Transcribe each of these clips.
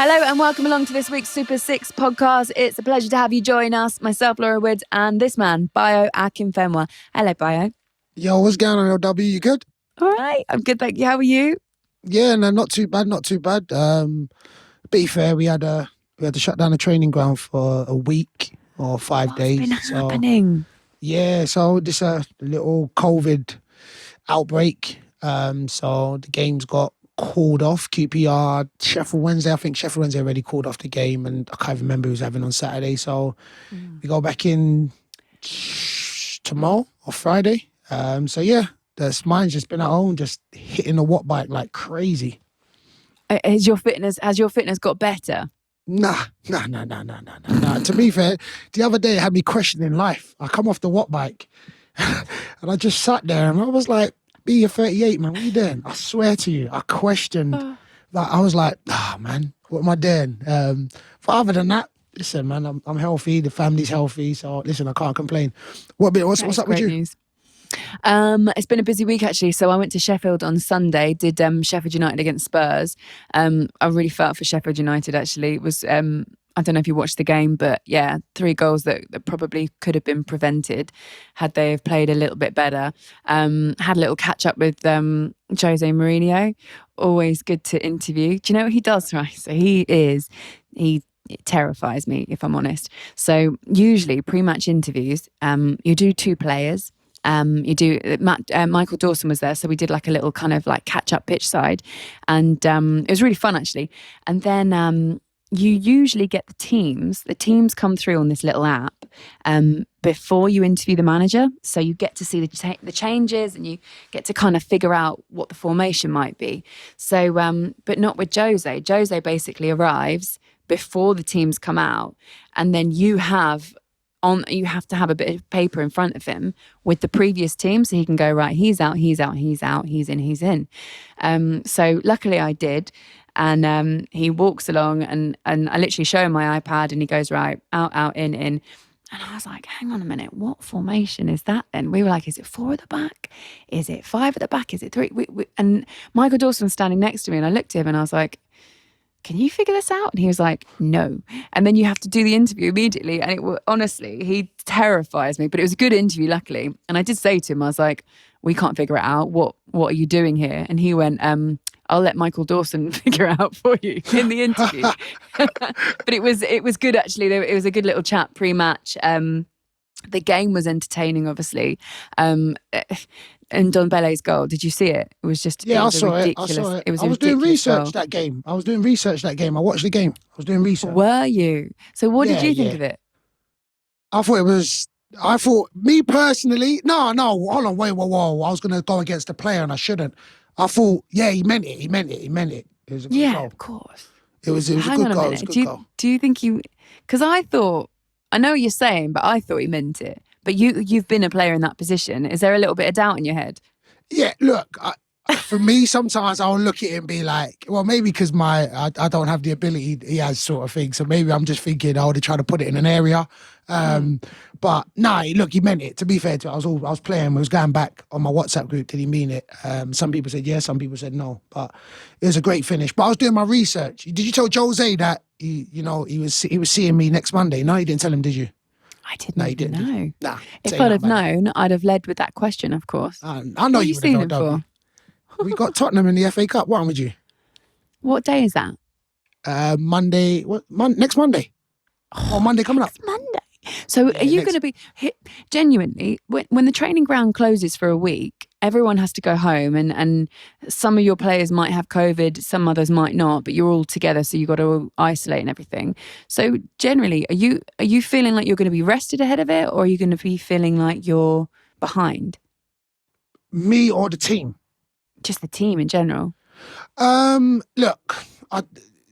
Hello and welcome along to this week's Super 6 podcast. It's a pleasure to have you join us, myself, Laura Woods, and this man, Bayo Akinfenwa. Hello, Bayo. Yo, what's going on, LW? You good? All right, I'm good, thank you. How are you? Yeah, no, not too bad. Be fair, we had to shut down the training ground for a week or 5 days. What's been happening? Yeah, so this a little COVID outbreak. So the games got called off. QPR, Sheffield Wednesday. I think Sheffield Wednesday already called off the game, and I can't remember who was having on Saturday. So we go back in tomorrow or Friday. So yeah, mine's just been at home, just hitting the watt bike like crazy. Has your fitness got better? Nah. To be fair, the other day it had me questioning life. I come off the watt bike and I just sat there and I was like, "B, you're 38, man. What are you doing?" I swear to you, I questioned. I was like, man, what am I doing? But other than that, listen, man, I'm healthy. The family's healthy. So listen, I can't complain. What's up with you? News. It's been a busy week actually. So I went to Sheffield on Sunday, did Sheffield United against Spurs. I really felt for Sheffield United actually. It was I don't know if you watched the game, but yeah, 3 goals that probably could have been prevented had they have played a little bit better. Had a little catch up with Jose Mourinho. Always good to interview. Do you know what he does, right? So he terrifies me, if I'm honest. So usually pre-match interviews, you do 2 players. Michael Dawson was there, so we did like a little kind of like catch-up pitch side, and it was really fun actually. And then you usually get the teams come through on this little app before you interview the manager, so you get to see the changes and you get to kind of figure out what the formation might be. So but not with Jose. Jose basically arrives before the teams come out, and then you have to have a bit of paper in front of him with the previous team, so he can go, right, he's out, he's in. So luckily I did. And he walks along and I literally show him my iPad and he goes, right, out, in. And I was like, hang on a minute, what formation is that then? We were like, is it 4 at the back? Is it 5 at the back? Is it 3? And Michael Dawson was standing next to me and I looked at him and I was like, can you figure this out? And he was like, no. And then you have to do the interview immediately. And honestly, he terrifies me, but it was a good interview, luckily. And I did say to him, I was like, we can't figure it out. What are you doing here? And he went, I'll let Michael Dawson figure it out for you in the interview. But it was good, actually. It was a good little chat pre-match. The game was entertaining, obviously. And Don Belle's goal, did you see it? It was just I saw it. I was doing research that game. I watched the game. I was doing research. Were you? So what did you think of it? I thought me personally, no, hold on, wait, whoa. I was going to go against the player and I shouldn't. I thought, yeah, he meant it. It was a good goal. Of course. It was a good goal. Do you think because I know what you're saying, but I thought he meant it. But you've been a player in that position. Is there a little bit of doubt in your head? Yeah, look, for me, sometimes I'll look at it and be like, well, maybe because I don't have the ability he has, sort of thing. So maybe I'm just thinking, they're trying to put it in an area. But no, look, he meant it. To be fair to it, I was playing. I was going back on my WhatsApp group. Did he mean it? Some people said yes, some people said no. But it was a great finish. But I was doing my research. Did you tell Jose that he was seeing me next Monday? No, you didn't tell him, did you? I didn't. No, you didn't know. Nah. If I'd have known, I'd have led with that question, of course. I know you would have known. We got Tottenham in the FA Cup. What would you? What day is that? Monday. Next Monday. Monday coming up. Monday. So are you going to be genuinely when the training ground closes for a week? Everyone has to go home, and some of your players might have COVID, some others might not, but you're all together, so you've got to isolate and everything. So generally, are you feeling like you're going to be rested ahead of it, or are you going to be feeling like you're behind? Me or the team? Just the team in general. Look,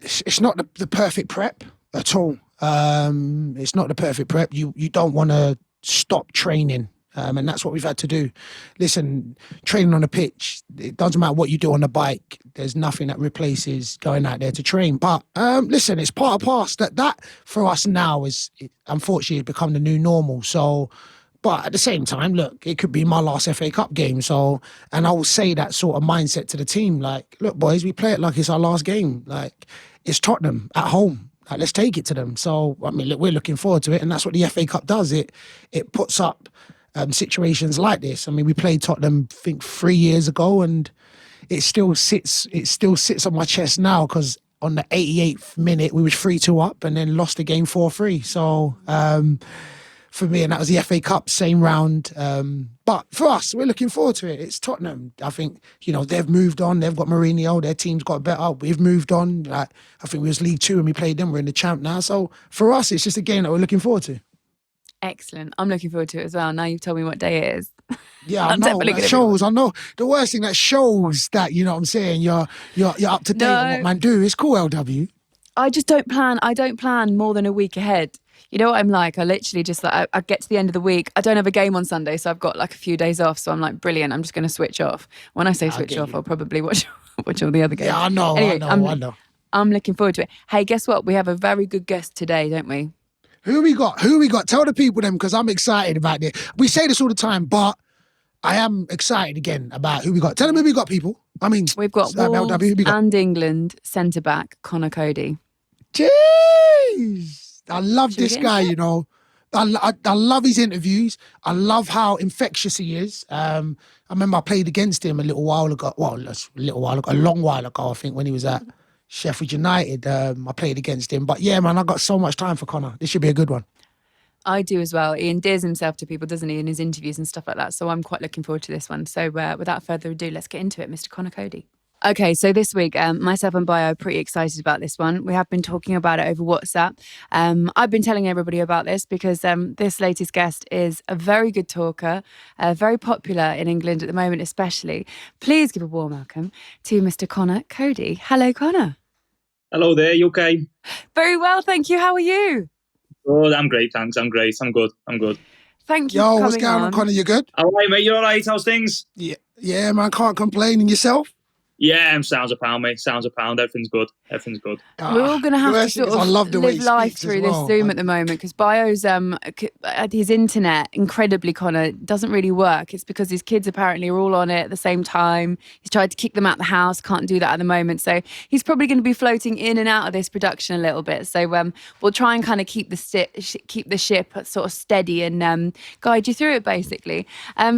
it's not the perfect prep at all. It's not the perfect prep. You don't want to stop training. And that's what we've had to do. Listen, training on the pitch, it doesn't matter what you do on the bike. There's nothing that replaces going out there to train. But listen, it's part of past. That for us now is, unfortunately, become the new normal. So But at the same time, look, it could be my last FA Cup game. So, and I will say that sort of mindset to the team. Like, look, boys, we play it like it's our last game. Like, it's Tottenham at home. Like, let's take it to them. So, I mean, look, we're looking forward to it. And that's what the FA Cup does. It puts up situations like this. I mean, we played Tottenham, I think, 3 years ago, and it still sits on my chest now because on the 88th minute, we was 3-2 up and then lost the game 4-3. So, for me, and that was the FA Cup, same round. But for us, we're looking forward to it. It's Tottenham. I think, they've moved on. They've got Mourinho. Their team's got better. We've moved on. I think we was League Two and we played them. We're in the champ now. So for us, it's just a game that we're looking forward to. Excellent. I'm looking forward to it as well. Now you've told me what day it is. Yeah, I know. That shows. I know. The worst thing that shows that, you know what I'm saying, you're up to date on what man do. It's cool, LW. I just don't plan. I don't plan more than a week ahead. You know what I'm like? I literally just I get to the end of the week. I don't have a game on Sunday, so I've got like a few days off. So I'm like, brilliant. I'm just going to switch off. When I say switch off, I'll probably watch all the other games. Yeah, I know. Anyway, I know. I'm looking forward to it. Hey, guess what? We have a very good guest today, don't we? Who we got? Tell the people them because I'm excited about it. We say this all the time, but I am excited again about who we got. Tell them who we got, people. I mean, we've got Wolves and England centre back Conor Coady. Jeez. I love this guy, I love his interviews. I love how infectious he is. I remember I played against him a long while ago, I think, when he was at Sheffield United. I played against him. But yeah, man, I got so much time for Conor. This should be a good one. I do as well. He endears himself to people, doesn't he, in his interviews and stuff like that. So I'm quite looking forward to this one. So without further ado, let's get into it, Mr. Conor Coady. Okay, so this week, myself and Bayo are pretty excited about this one. We have been talking about it over WhatsApp. I've been telling everybody about this because this latest guest is a very good talker, very popular in England at the moment especially. Please give a warm welcome to Mr. Conor Coady. Hello, Conor. Hello there, you okay? Very well, thank you. How are you? Good, I'm great, thanks. I'm great. I'm good. Thank you. Yo, what's going on, Conor? You good? All right, mate. You all right? How's things? Yeah, man. Can't complain. And yourself? Yeah, sounds a pound, mate. Sounds a pound. Everything's good. We're all going to have to sort of live life through this Zoom at the moment because Bayo's his internet, incredibly, Conor, doesn't really work. It's because his kids apparently are all on it at the same time. He's tried to kick them out the house, can't do that at the moment. So he's probably going to be floating in and out of this production a little bit. So we'll try and kind of keep the ship sort of steady and guide you through it, basically.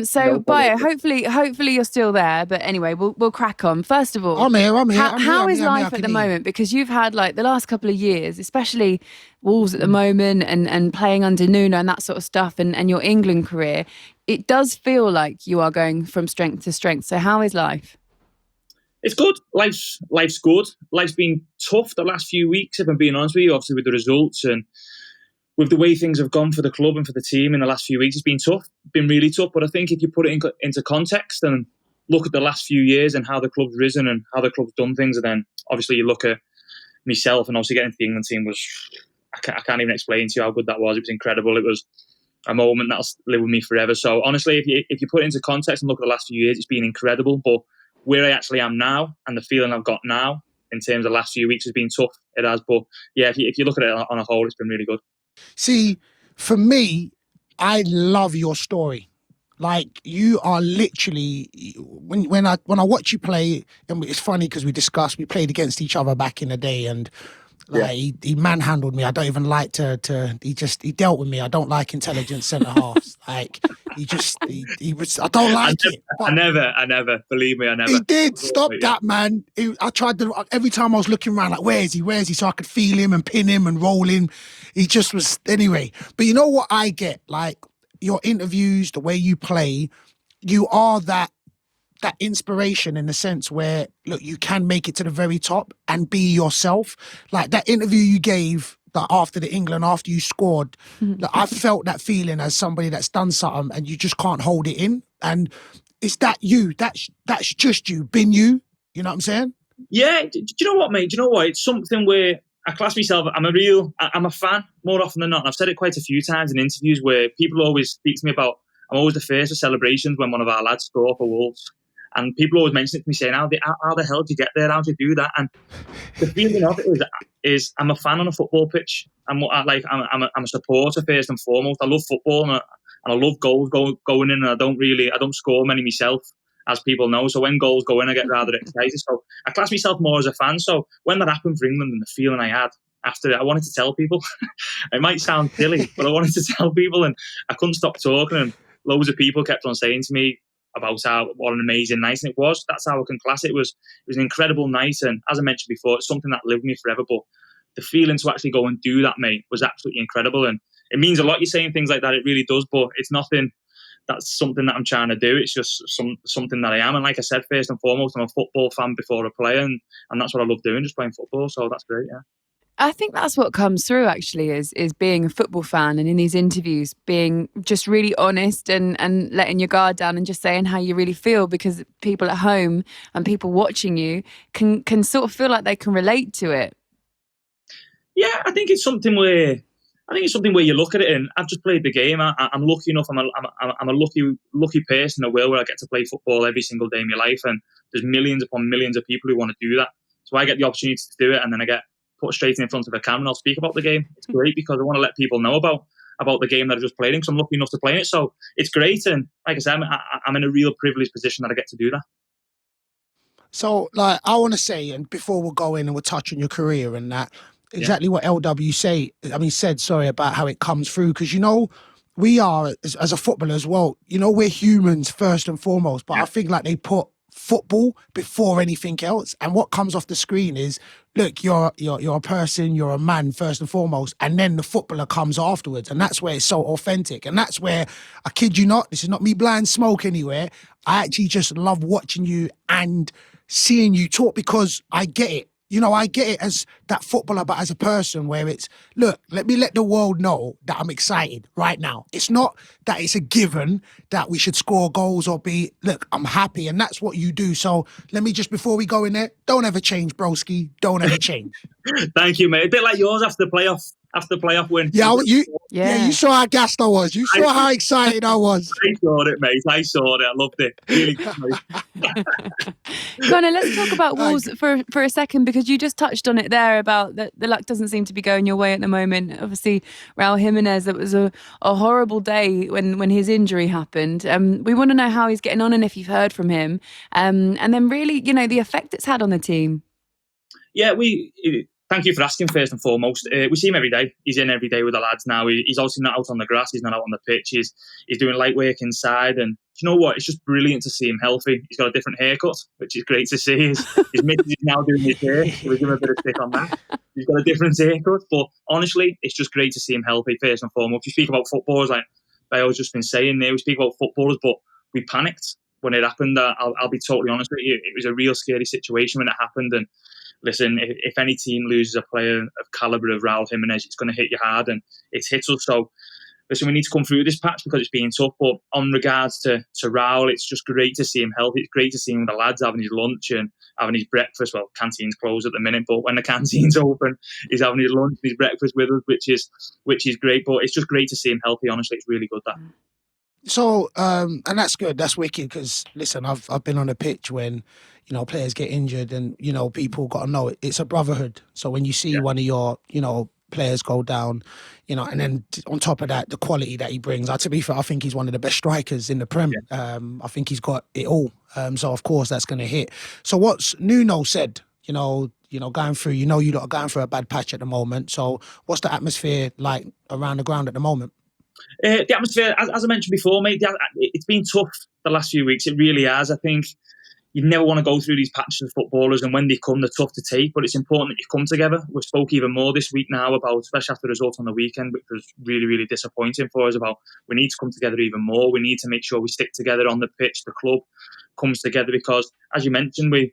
So Bayo, hopefully you're still there. But anyway, we'll crack on. First of all, I'm here. How is life at the moment? Because you've had like the last couple of years, especially Wolves at the moment and playing under Nuno and that sort of stuff and your England career, it does feel like you are going from strength to strength. So how is life? It's good. Life's good. Life's been tough the last few weeks, if I'm being honest with you, obviously with the results and with the way things have gone for the club and for the team in the last few weeks. It's been tough, been really tough. But I think if you put it into context and look at the last few years and how the club's risen and how the club's done things, and then obviously you look at myself and obviously getting to the England team was, I can't even explain to you how good that was. It was incredible. It was a moment that'll live with me forever. So honestly, if you put it into context and look at the last few years, it's been incredible. But where I actually am now and the feeling I've got now in terms of the last few weeks has been tough. It has. But yeah, if you look at it on a whole, it's been really good. See, for me, I love your story. Like, you are literally, when I watch you play, and it's funny because we played against each other back in the day, and he manhandled me. I don't even like he dealt with me. I don't like intelligent centre halves. Like, he was, I don't like it. I never, believe me, I never. He did. Stop that, man. I tried every time I was looking around, like, where is he? So I could feel him and pin him and roll him. He just was, anyway. But you know what I get? Like, your interviews, the way you play, you are that inspiration in the sense where, look, you can make it to the very top and be yourself. Like that interview you gave after you scored, I felt that feeling as somebody that's done something and you just can't hold it in. And it's that you, that's just you, been you. You know what I'm saying? Yeah. Do you know what, mate? Do you know what? It's something where I class myself, I'm a fan more often than not. And I've said it quite a few times in interviews where people always speak to me about, I'm always the first for celebrations when one of our lads score for Wolves. And people always mention it to me saying, how the hell did you get there? How did you do that? And the feeling of it is I'm a fan on a football pitch. I'm a supporter first and foremost. I love football and and I love goals going in, and I don't score many myself, as people know. So when goals go in, I get rather excited. So I class myself more as a fan. So when that happened for England and the feeling I had after it, I wanted to tell people. It might sound silly, but I wanted to tell people, and I couldn't stop talking. And loads of people kept on saying to me about what an amazing night, and it was. That's how I can class it. It was an incredible night, and as I mentioned before, it's something that lived with me forever. But the feeling to actually go and do that, mate, was absolutely incredible, and it means a lot. You're saying things like that, it really does. But it's nothing. That's something that I'm trying to do. It's just something that I am. And like I said, first and foremost, I'm a football fan before a player, and that's what I love doing, just playing football. So that's great, yeah. I think that's what comes through actually is being a football fan, and in these interviews being just really honest and letting your guard down and just saying how you really feel, because people at home and people watching you can sort of feel like they can relate to it. Yeah, I think it's something where you look at it, and I've just played the game. I'm lucky enough. I'm a lucky person in the world where I get to play football every single day of my life, and there's millions upon millions of people who want to do that. So I get the opportunity to do it, and then I get put straight in front of a camera and I'll speak about the game. It's great because I want to let people know about the game that I just played in, because I'm lucky enough to play in it. So it's great, and like I said, I'm in a real privileged position that I get to do that. So, like, I want to say, and before we'll go in and we'll touch on your career and that, exactly what LW said, about how it comes through. Because, we are, as a footballer as well, we're humans first and foremost. But I think, like, they put football before anything else. And what comes off the screen is, look, you're a person, you're a man first and foremost. And then the footballer comes afterwards. And that's where it's so authentic. And that's where, I kid you not, this is not me blowing smoke anywhere. I actually just love watching you and seeing you talk, because I get it. I get it as that footballer, but as a person where it's, look, let me let the world know that I'm excited right now. It's not that it's a given that we should score goals or look, I'm happy. And that's what you do. So let me just, before we go in there, don't ever change, broski. Don't ever change. Thank you, mate. A bit like yours after the playoff win. Yeah, you saw how gassed I was. You saw how excited I was. I saw it, mate. I loved it. Really good. Conor, let's talk about Wolves for a second, because you just touched on it there about that the luck doesn't seem to be going your way at the moment. Obviously, Raul Jimenez, it was a horrible day when his injury happened. We want to know how he's getting on and if you've heard from him. And then really, the effect it's had on the team. Yeah, thank you for asking, first and foremost. We see him every day. He's in every day with the lads now. He's obviously not out on the grass. He's not out on the pitch. He's doing light work inside. And you know what? It's just brilliant to see him healthy. He's got a different haircut, which is great to see. His missus is now doing his hair, so we give him a bit of stick on that. He's got a different haircut. But honestly, it's just great to see him healthy, first and foremost. You speak about footballers, like Bayo's just been saying there. We speak about footballers, but we panicked when it happened. I'll be totally honest with you. It was a real scary situation when it happened. And listen, if any team loses a player of calibre of Raul Jimenez, it's going to hit you hard, and it's hit us. So, listen, we need to come through this patch because it's been tough. But on regards to Raul, it's just great to see him healthy. It's great to see him with the lads having his lunch and having his breakfast. Well, canteens closed at the minute, but when the canteen's open, he's having his lunch and his breakfast with us, which is great. But it's just great to see him healthy. Honestly, it's really good, that. So, and that's good. That's wicked, because listen, I've been on a pitch when, players get injured, and, people got to know it's a brotherhood. So when you see one of your, players go down, and then on top of that, the quality that he brings. To be fair, I think he's one of the best strikers in the Prem. Yeah. I think he's got it all. So of course that's going to hit. So what's Nuno said, going through, you lot are going through a bad patch at the moment. So what's the atmosphere like around the ground at the moment? The atmosphere, as I mentioned before, mate, it's been tough the last few weeks. It really has. I think you never want to go through these patches of footballers, and when they come, they're tough to take, but it's important that you come together. We've spoke even more this week now about, especially after the result on the weekend, which was really, really disappointing for us, about we need to come together even more. We need to make sure we stick together on the pitch, the club comes together, because as you mentioned, we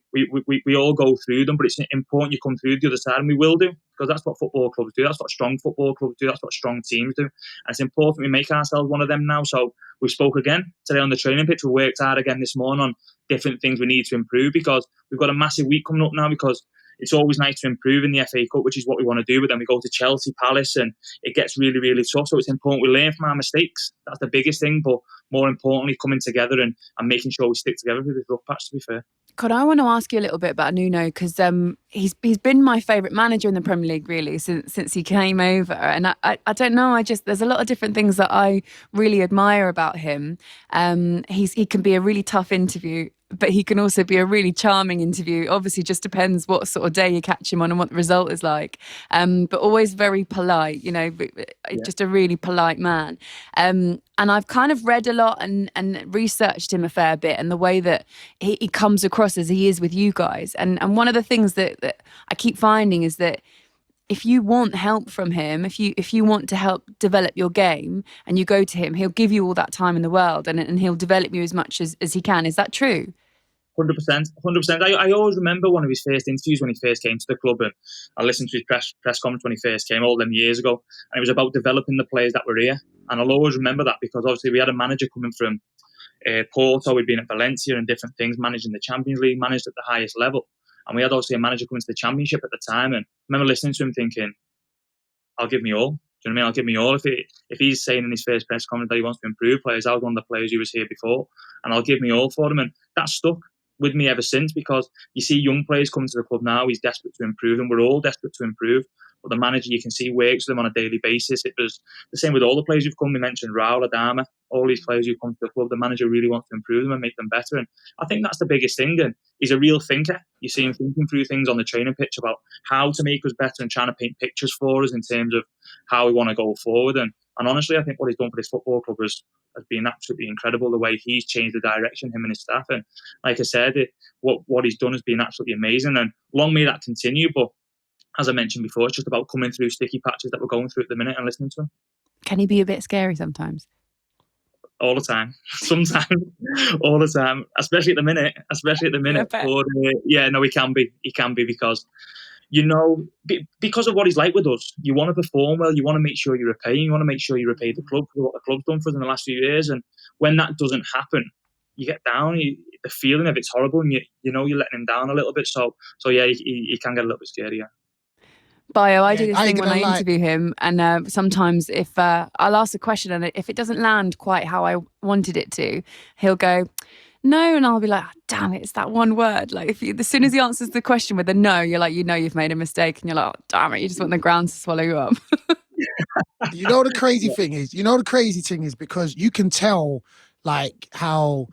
all go through them, but it's important you come through the other side, and we will do, because that's what football clubs do. That's what strong football clubs do. That's what strong teams do. And it's important we make ourselves one of them now. So we spoke again today on the training pitch. We worked hard again this morning on different things we need to improve, because we've got a massive week coming up now, because it's always nice to improve in the FA Cup, which is what we want to do. But then we go to Chelsea, Palace, and it gets really, really tough. So it's important we learn from our mistakes. That's the biggest thing. But more importantly, coming together and making sure we stick together through this rough patch, to be fair. Could I want to ask you a little bit about Nuno, because he's been my favourite manager in the Premier League really since he came over, and I don't know, there's a lot of different things that I really admire about him. He can be a really tough interview, but he can also be a really charming interview. Obviously, just depends what sort of day you catch him on and what the result is like. But always very polite, just a really polite man. And I've kind of read a lot and researched him a fair bit, and the way that he comes across as he is with you guys. And one of the things that I keep finding is that if you want help from him, if you want to help develop your game and you go to him, he'll give you all that time in the world, and he'll develop you as much as he can. Is that true? 100%. I always remember one of his first interviews when he first came to the club, and I listened to his press conference when he first came all them years ago, and it was about developing the players that were here. And I'll always remember that, because obviously we had a manager coming from Porto, we'd been at Valencia and different things, managing the Champions League, managed at the highest level. And we had obviously a manager coming to the Championship at the time, and I remember listening to him thinking, I'll give me all. Do you know what I mean? I'll give me all. If he's saying in his first press conference that he wants to improve players, I was one of the players who was here before, and I'll give me all for him. And that stuck with me ever since, because you see young players coming to the club now, he's desperate to improve, and we're all desperate to improve. But the manager, you can see, works with them on a daily basis. It was the same with all the players who've come. We mentioned Raul, Adama, all these players who come to the club. The manager really wants to improve them and make them better. And I think that's the biggest thing. And he's a real thinker. You see him thinking through things on the training pitch about how to make us better and trying to paint pictures for us in terms of how we want to go forward. And honestly, I think what he's done for this football club has been absolutely incredible, the way he's changed the direction, him and his staff. And like I said, what he's done has been absolutely amazing. And long may that continue. But as I mentioned before, it's just about coming through sticky patches that we're going through at the minute and listening to him. Can he be a bit scary sometimes? All the time. Sometimes. All the time. Especially at the minute. But, he can be. He can be, because, because of what he's like with us, you want to perform well, you want to make sure you're repaying, you want to make sure you repay the club for what the club's done for us in the last few years. And when that doesn't happen, you get down, the feeling of it's horrible, and you're letting him down a little bit. So yeah, he can get a little bit scary, yeah. Bayo, I do this thing when I interview him, and sometimes if I'll ask a question and if it doesn't land quite how I wanted it to, he'll go, no, and I'll be like, oh, damn it, it's that one word. Like, as soon as he answers the question with a no, you're like, you've made a mistake, and you're like, oh, damn it, you just want the ground to swallow you up. The crazy thing is, because you can tell like how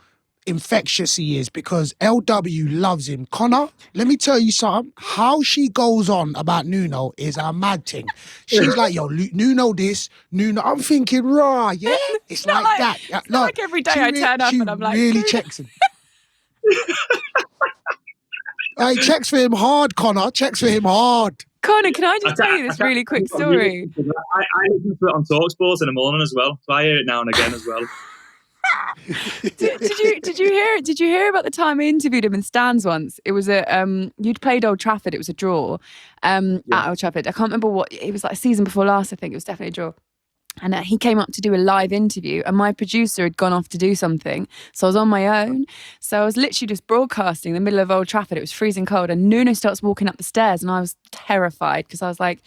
infectious he is, because LW loves him. Conor, let me tell you something. How she goes on about Nuno is a mad thing. She's like, yo, Nuno this, Nuno. I'm thinking, raw, yeah? It's like that. It's not like every day I turn up and I'm like... She really checks him. He checks for him hard, Conor. Checks for him hard. Conor, can I just tell you this really quick story? I listen to it on TalkSport in the morning as well. So I hear it now and again as well. Did you hear about the time I interviewed him in Stands once? It was you'd played Old Trafford. It was a draw at Old Trafford. I can't remember what it was, like a season before last. I think it was definitely a draw. And he came up to do a live interview, and my producer had gone off to do something, so I was on my own. So I was literally just broadcasting in the middle of Old Trafford. It was freezing cold, and Nuno starts walking up the stairs, and I was terrified, because I was like,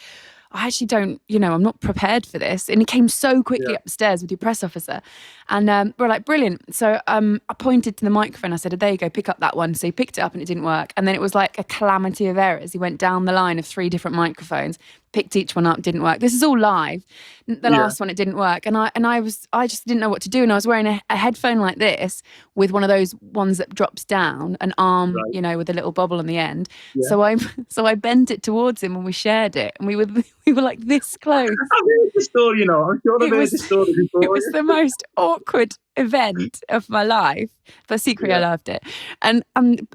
I actually don't, I'm not prepared for this. And he came so quickly up the stairs with your press officer. And we're like, brilliant. So I pointed to the microphone. I said, there you go, pick up that one. So he picked it up and it didn't work. And then it was like a calamity of errors. He went down the line of 3 different microphones, picked each one up, didn't work. This is all live. The last one, it didn't work. And I just didn't know what to do. And I was wearing a headphone like this with one of those ones that drops down, an arm, with a little bobble on the end. Yeah. So I bent it towards him and we shared it. And we were like this close. I've heard the story, I'm sure I've heard the story before. It was the most awkward event of my life, but secretly I loved it. And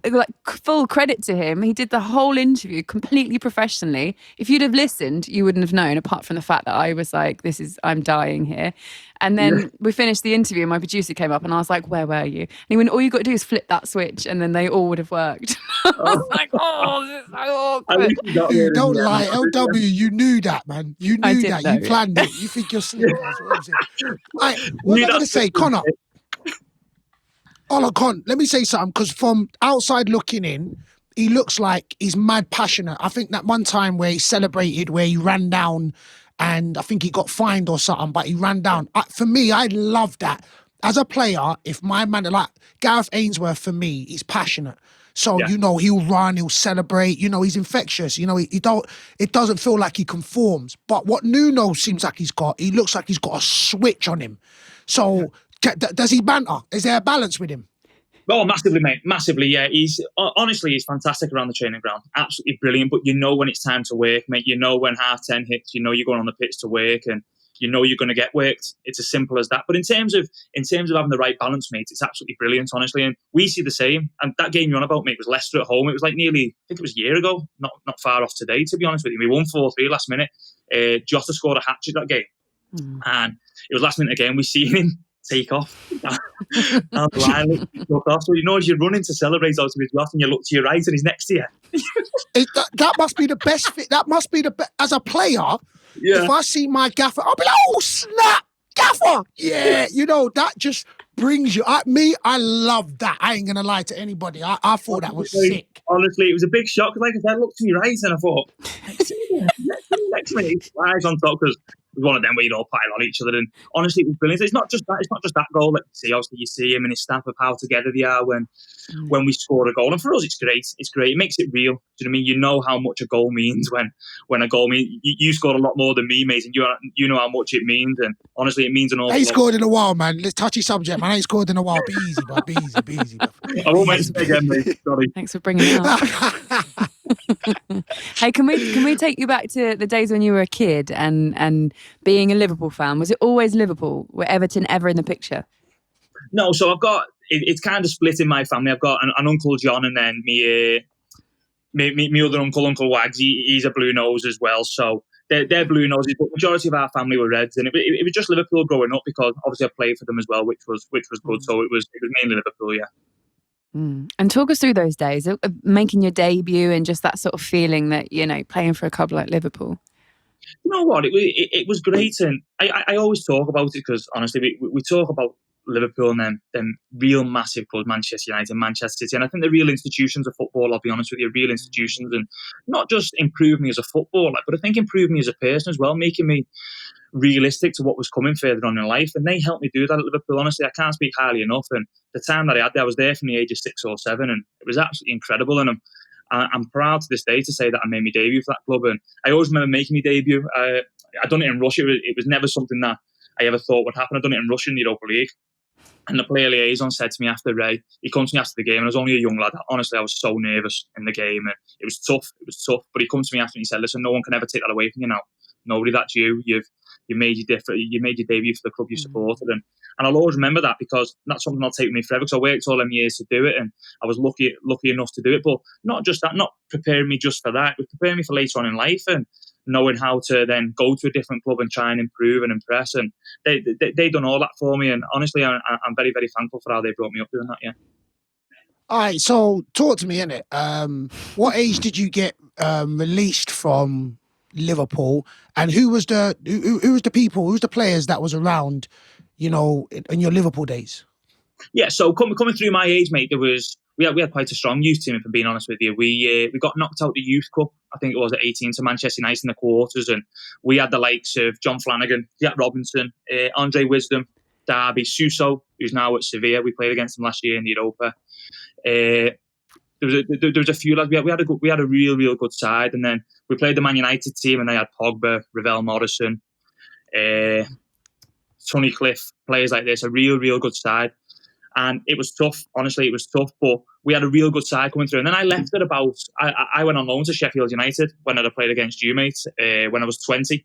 like, full credit to him, he did the whole interview completely professionally. If you'd have listened, you wouldn't have known, apart from the fact that I was like, I'm dying here. And then we finished the interview and my producer came up and I was like, where were you? And he went, all you got to do is flip that switch and then they all would have worked. I was like, this is so awkward. Dude, don't lie, LW, you knew that, man. You knew that. You planned it. You think you're slick. What am I going to say? Conor, let me say something, because from outside looking in, he looks like he's mad passionate. I think that one time where he celebrated, where he ran down, and I think he got fined or something, but he ran down. For me, I love that. As a player, if my man, like Gareth Ainsworth, for me, he's passionate. So, Yeah. you know, he'll run, he'll celebrate, you know, he's infectious. You know, it doesn't feel like he conforms. But what Nuno seems like he looks like he's got a switch on him. So, does he banter? Is there a balance with him? Oh, massively, mate. Massively, yeah. He's fantastic around the training ground. Absolutely brilliant. But you know when it's time to work, mate. You know when 10:30 hits, you know you're going on the pitch to work, and you know you're going to get worked. It's as simple as that. But in terms of having the right balance, mate, it's absolutely brilliant, honestly. And we see the same. And that game you're on about, mate, was Leicester at home. It was like nearly, I think it was a year ago, not far off today, to be honest with you. We won 4-3 last minute. Jota scored a hat-trick that game. And it was last minute again. We see him take off down the line. So you know, as you're running to celebrate out of his loss, and you look to your right and he's next to you. That must be the best fit. That must be the best. As a player, if I see my gaffer, I'll be like, oh, snap, gaffer. Yeah, you know, that just brings you. I love that. I ain't going to lie to anybody. I thought that was sick. Honestly, it was a big shock. Like I said, I looked to my right and I thought, next minute, eyes on top, because it was one of them where you'd all pile on each other. And honestly, it was brilliant. It's not just that. It's not just that goal. Like you see, obviously, you see him and his staff of how together they are when we score a goal. And for us, it's great. It's great. It makes it real. Do you know what I mean? You know how much a goal means when a goal means. You scored a lot more than me, mate, and you know how much it means. And honestly, it means an awful lot. I ain't scored in a while, man. Let's touchy subject, man. I ain't scored in a while. Be easy, bud. Be easy. I won't mention it again, mate. Sorry. Thanks for bringing it up. Hey, can we take you back to the days when you were a kid and being a Liverpool fan? Was it always Liverpool? Were Everton ever in the picture? No, so I've got it's kind of split in my family. I've got an Uncle John, and then me other Uncle Wags. He's a blue nose as well. So they're blue noses, but the majority of our family were Reds, and it was just Liverpool growing up, because obviously I played for them as well, which was good. So it was mainly Liverpool, yeah. And talk us through those days of making your debut and just that sort of feeling that, you know, playing for a club like Liverpool. You know what? It was great, and I always talk about it because honestly, we talk about Liverpool and then real massive clubs, Manchester United, Manchester City, and I think the real institutions of football. I'll be honest with you, real institutions, and not just improve me as a footballer, but I think improve me as a person as well, making me realistic to what was coming further on in life, and they helped me do that at Liverpool. Honestly, I can't speak highly enough. And the time that I had there, I was there from the age of 6 or 7, and it was absolutely incredible. And I'm proud to this day to say that I made my debut for that club. And I always remember making my debut. I done it in Russia. It was never something that I ever thought would happen. I done it in Russia in the Europa League. And the player liaison said to me after he comes to me after the game, and I was only a young lad. Honestly, I was so nervous in the game, and it was tough. But he comes to me after and he said, "Listen, no one can ever take that away from you now. Nobody, that's you. You made your debut for the club you supported." And I'll always remember that, because that's something I'll take with me forever, because I worked all them years to do it, and I was lucky enough to do it. But not just that, not preparing me just for that, it was preparing me for later on in life, and knowing how to then go to a different club and try and improve and impress. And they done all that for me. And honestly, I'm very, very thankful for how they brought me up doing that, yeah. All right, so talk to me, innit? What age did you get released from Liverpool, and who was the players that was around, you know, in your Liverpool days? Yeah, so coming through my age, mate, we had quite a strong youth team, if I'm being honest with you. We got knocked out the Youth Cup, I think it was at 18, to Manchester United in the quarters, and we had the likes of John Flanagan, Jack Robinson, Andre Wisdom, Derby, Suso, who's now at Sevilla. We played against him last year in the Europa. There was a few lads. We had a real good side, and then we played the Man United team, and they had Pogba, Ravel Morrison, Sonny Cliff, players like this. A real good side. And it was tough. Honestly, it was tough. But we had a real good side coming through. And then I left at I went on loan to Sheffield United when I played against you, mate, when I was 20,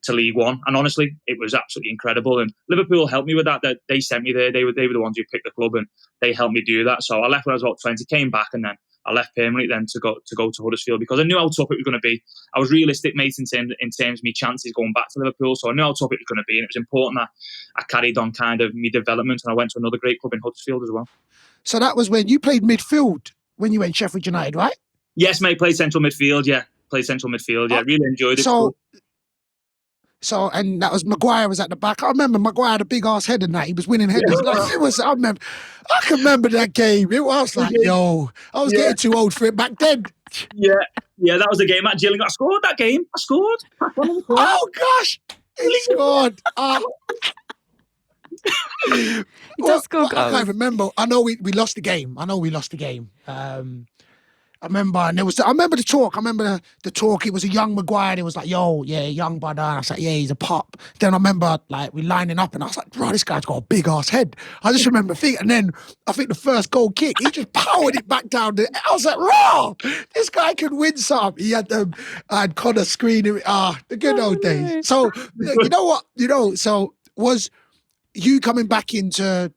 to League One. And honestly, it was absolutely incredible. And Liverpool helped me with that. They sent me there. They were the ones who picked the club, and they helped me do that. So I left when I was about 20, came back, and then I left permanently then to go to Huddersfield, because I knew how tough it was going to be. I was realistic, mate, in terms of my chances going back to Liverpool. So I knew how tough it was going to be, and it was important that I carried on kind of my development, and I went to another great club in Huddersfield as well. So that was when you played midfield when you went Sheffield United, right? Yes, mate. Played central midfield. Yeah, really enjoyed it. So, and that was Maguire was at the back. I remember Maguire had a big ass head and that. He was winning headers. Like, it was, I can remember that game. It was like, yo, I was getting too old for it back then. Yeah, that was a game at Gillingham. I scored that game. I scored. Oh, gosh. He scored. He does score goals. I can't remember. I know we lost the game. I remember the talk. I remember the talk. It was a young Maguire. And it was like, yo, yeah, young brother. And I was like, yeah, he's a pop. Then I remember like we lining up, and I was like, bro, this guy's got a big ass head. I just remember thinking, and then I think the first goal kick, he just powered it back down. I was like, raw, this guy could win some. He had I had Conor screening. The good old days. So you know what? So was you coming back into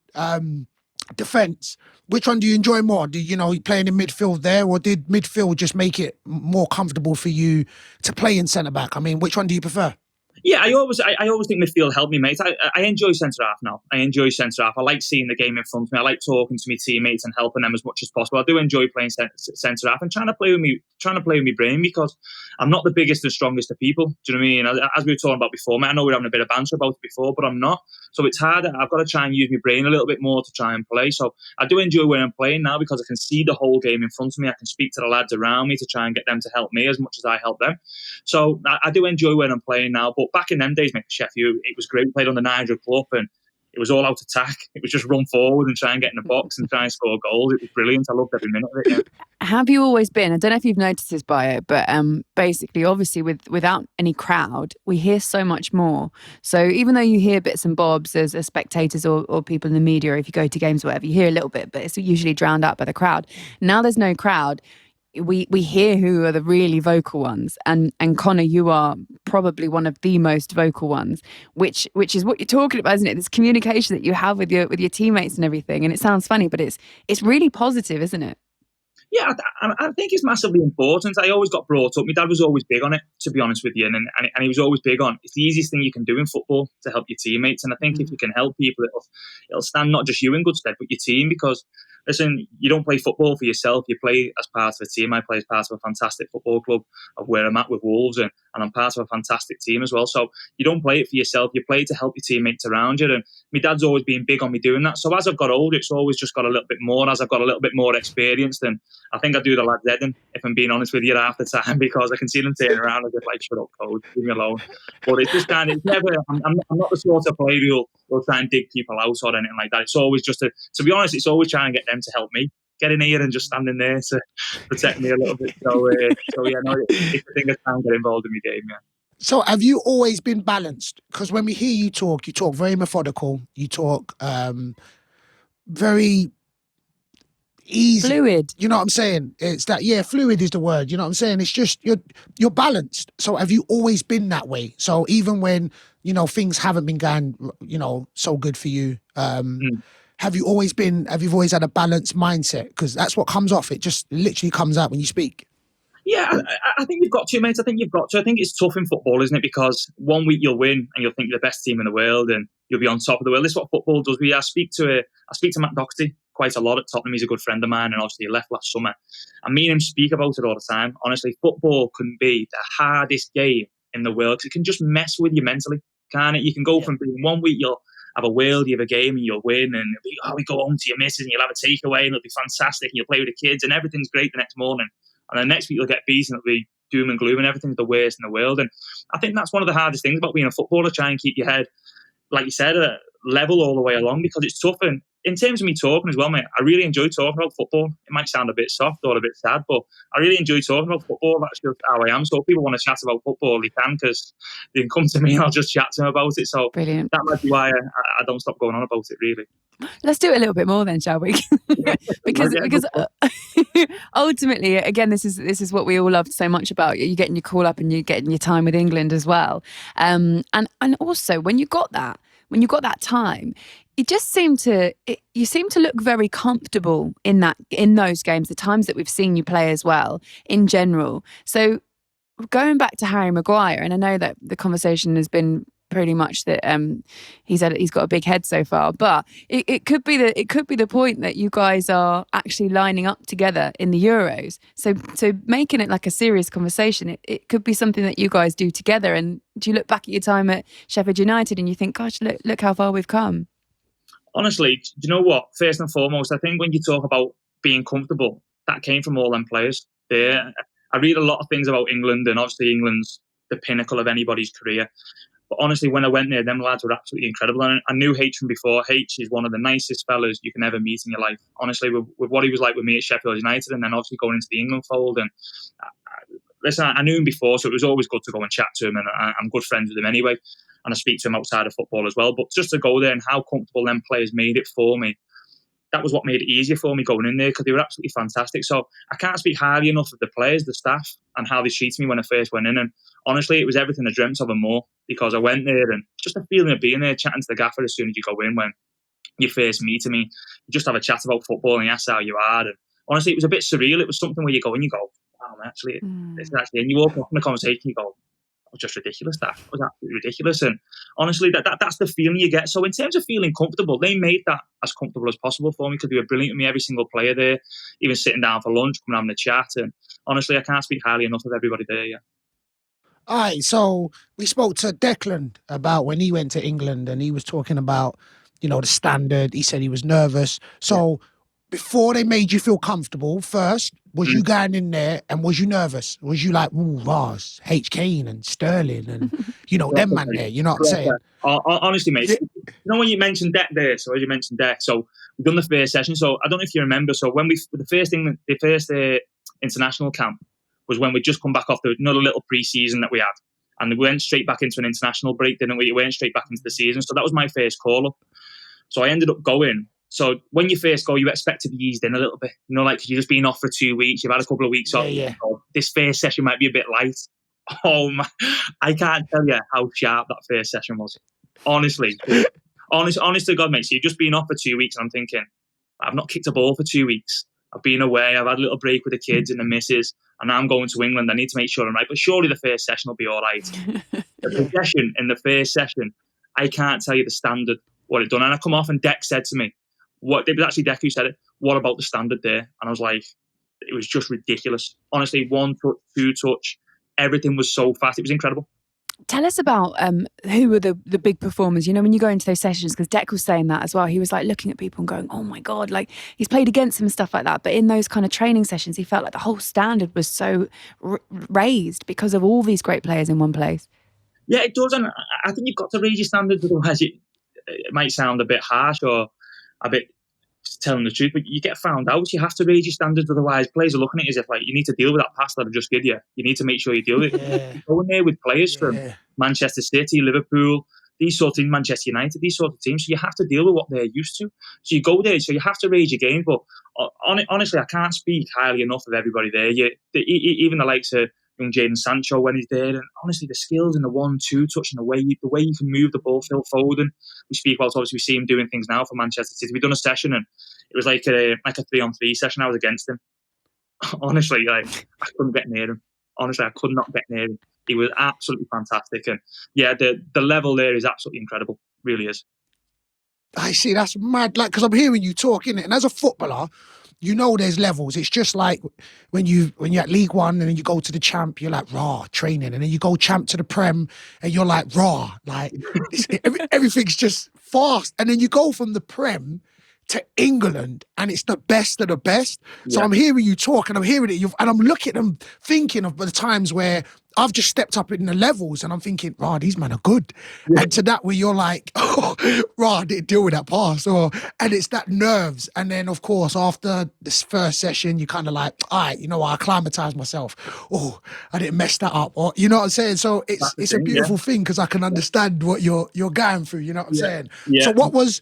defence? Which one do you enjoy more? Do you playing in midfield there, or did midfield just make it more comfortable for you to play in centre back? I mean, which one do you prefer? Yeah, I always think midfield helped me, mate. I enjoy centre half now. I like seeing the game in front of me. I like talking to my teammates and helping them as much as possible. I do enjoy playing centre half and trying to play with my brain, because I'm not the biggest and strongest of people. Do you know what I mean? As we were talking about before, mate, I know we were having a bit of banter about it before, but I'm not. So it's harder. I've got to try and use my brain a little bit more to try and play. So I do enjoy where I'm playing now, because I can see the whole game in front of me. I can speak to the lads around me to try and get them to help me as much as I help them. So I do enjoy where I'm playing now. But back in them days, mate, Sheffield, it was great. We played on the Nigel Club, and it was all out attack. It was just run forward and try and get in the box and try and score goals. It was brilliant. I loved every minute of it. Yeah. Have you always been? I don't know if you've noticed this, Bayo, but basically, obviously, without any crowd, we hear so much more. So even though you hear bits and bobs as spectators or people in the media, or if you go to games or whatever, you hear a little bit, but it's usually drowned out by the crowd. Now there's no crowd. We hear who are the really vocal ones, and Conor, you are probably one of the most vocal ones, which is what you're talking about, isn't it? This communication that you have with your teammates and everything. And it sounds funny, but it's really positive, isn't it? Yeah, I think it's massively important. I always got brought up. My dad was always big on it, to be honest with you, and he was always big on it's the easiest thing you can do in football to help your teammates. And I think if you can help people, it'll stand not just you in good stead, but your team, because listen, you don't play football for yourself. You play as part of a team. I play as part of a fantastic football club of where I'm at with Wolves, and I'm part of a fantastic team as well. So you don't play it for yourself. You play to help your teammates around you. And my dad's always been big on me doing that. So as I've got older, it's always just got a little bit more. As I've got a little bit more experience, then I think I do the lads head in, if I'm being honest with you, half the time, because I can see them turning around and just like, shut up, coach, leave me alone. But it's just kind of, I'm not the sort of player who'll try and dig people out or anything like that. It's always just to be honest, it's always trying to get them to help me get in here and just standing there to protect me a little bit. So yeah, no, it's the thing I try and get involved in my game, yeah. So have you always been balanced? Because when we hear you talk very methodical. You talk very easy. Fluid. You know what I'm saying? It's that, yeah, fluid is the word. You know what I'm saying? It's just, you're balanced. So have you always been that way? So even when, things haven't been going, so good for you, have you always had a balanced mindset? Because that's what comes off. It just literally comes out when you speak. Yeah, I think you've got to, mate. I think it's tough in football, isn't it? Because one week you'll win and you'll think you're the best team in the world and you'll be on top of the world. This is what football does. I speak to Matt Doherty quite a lot at Tottenham. He's a good friend of mine, and obviously he left last summer. And me and him speak about it all the time. Honestly, football can be the hardest game in the world because it can just mess with you mentally, can't it? You can go from being one week you'll have a world, you have a game and you'll win, and we go home to your missus and you'll have a takeaway and it'll be fantastic and you'll play with the kids and everything's great the next morning. And then next week you'll get beaten, it'll be doom and gloom and everything's the worst in the world. And I think that's one of the hardest things about being a footballer, try and keep your head, like you said, level all the way along, because it's tough. And in terms of me talking as well, mate, I really enjoy talking about football. It might sound a bit soft or a bit sad, but I really enjoy talking about football. That's just how I am. So if people want to chat about football, they can, because they can come to me and I'll just chat to them about it. So Brilliant. That might be why I don't stop going on about it, really. Let's do it a little bit more then, shall we? because ultimately, again, this is what we all loved so much about you. You're getting your call up and you're getting your time with England as well. And also when you got that time, it just seemed you seem to look very comfortable in those games, the times that we've seen you play as well in general. So going back to Harry Maguire, and I know that the conversation has been pretty much that he's got a big head so far. But it could be the point that you guys are actually lining up together in the Euros. So making it like a serious conversation, it could be something that you guys do together. And do you look back at your time at Sheffield United and you think, gosh, look how far we've come? Honestly, do you know what? First and foremost, I think when you talk about being comfortable, that came from all them players. I read a lot of things about England, and obviously England's the pinnacle of anybody's career. But honestly, when I went there, them lads were absolutely incredible. And I knew H from before. H is one of the nicest fellas you can ever meet in your life. Honestly, with what he was like with me at Sheffield United, and then obviously going into the England fold. And listen, I knew him before, so it was always good to go and chat to him. And I'm good friends with him anyway. And I speak to him outside of football as well. But just to go there and how comfortable them players made it for me, that was what made it easier for me going in there, because they were absolutely fantastic. So I can't speak highly enough of the players, the staff, and how they treated me when I first went in. And honestly, it was everything I dreamt of and more, because I went there and just the feeling of being there, chatting to the gaffer as soon as you go in when you first meet him. You just have a chat about football and he asks how you are. And honestly, it was a bit surreal. It was something where you go and you go, wow, actually, this is actually, and you walk up in the conversation, you go, was just ridiculous. That was absolutely ridiculous. And honestly, that's the feeling you get. So in terms of feeling comfortable, they made that as comfortable as possible for me, because they were brilliant with me, every single player there, even sitting down for lunch, coming having a chat. And honestly, I can't speak highly enough of everybody there. Yeah. All right, so we spoke to Declan about when he went to England, and he was talking about, the standard. He said he was nervous. So before they made you feel comfortable, first, was you going in there and was you nervous? Was you like, ooh, Ross, H. Kane and Sterling and, them man there, you know what I'm saying? Honestly, mate, when you mentioned Deck there, so as you mentioned Deck, so we've done the first session. So I don't know if you remember, so when the first international camp was when we'd just come back off another little pre-season that we had. And we went straight back into an international break, didn't we? We went straight back into the season. So that was my first call-up. So I ended up going. So when you first go, you expect to be eased in a little bit. Like you're just being off for 2 weeks. You've had a couple of weeks off. Yeah. This first session might be a bit light. Oh, my. I can't tell you how sharp that first session was. Honestly. Honest to God, mate. So you're just being off for 2 weeks, and I'm thinking, I've not kicked a ball for 2 weeks. I've been away. I've had a little break with the kids and the missus, and now I'm going to England. I need to make sure I'm right. But surely the first session will be all right. The progression in the first session, I can't tell you the standard, what it done. And I come off and Deck said to me, it was actually Deck who said it, what about the standard there? And I was like, it was just ridiculous. Honestly, 1 touch, 2 touch, everything was so fast. It was incredible. Tell us about who were the big performers, when you go into those sessions, because Deck was saying that as well. He was like looking at people and going, oh my God, like he's played against him and stuff like that. But in those kind of training sessions, he felt like the whole standard was so raised because of all these great players in one place. Yeah, it does. And I think you've got to raise your standards, otherwise it might sound a bit harsh or a bit telling the truth, but you get found out. You have to raise your standards, otherwise players are looking at it as if like you need to deal with that pass that I've just given you. You need to make sure you deal with it. You're going there with players from Manchester City, Liverpool, these sort of teams, Manchester United, these sort of teams. So you have to deal with what they're used to. So you go there, so you have to raise your game. But honestly, I can't speak highly enough of everybody there. Even the likes of young Jadon Sancho when he's there, and honestly, the skills and the 1-2 touch and the way you can move the ball. Phil Foden, we speak about. Obviously, we see him doing things now for Manchester City. We've done a session, and it was like a 3-on-3 session. I was against him. Honestly, I couldn't get near him. Honestly, I could not get near him. He was absolutely fantastic, and the level there is absolutely incredible. Really is. I see, that's mad. Like, because I'm hearing you talk, innit? And as a footballer, there's levels. It's just like when you're at League One and then you go to the Champ, you're like, raw, training. And then you go Champ to the Prem and you're like, raw. Like, everything's just fast. And then you go from the Prem to England and it's the best of the best. So I'm hearing you talk and I'm hearing it. And I'm looking at them thinking of the times where I've just stepped up in the levels and I'm thinking, rah, these men are good. Yeah. And to that where you're like, oh, rah, I didn't deal with that pass. And it's that nerves. And then, of course, after this first session, you kind of like, all right, I acclimatise myself. Oh, I didn't mess that up. Or, you know what I'm saying? So it's a beautiful thing because I can understand what you're going through. You know what I'm saying? Yeah. So what was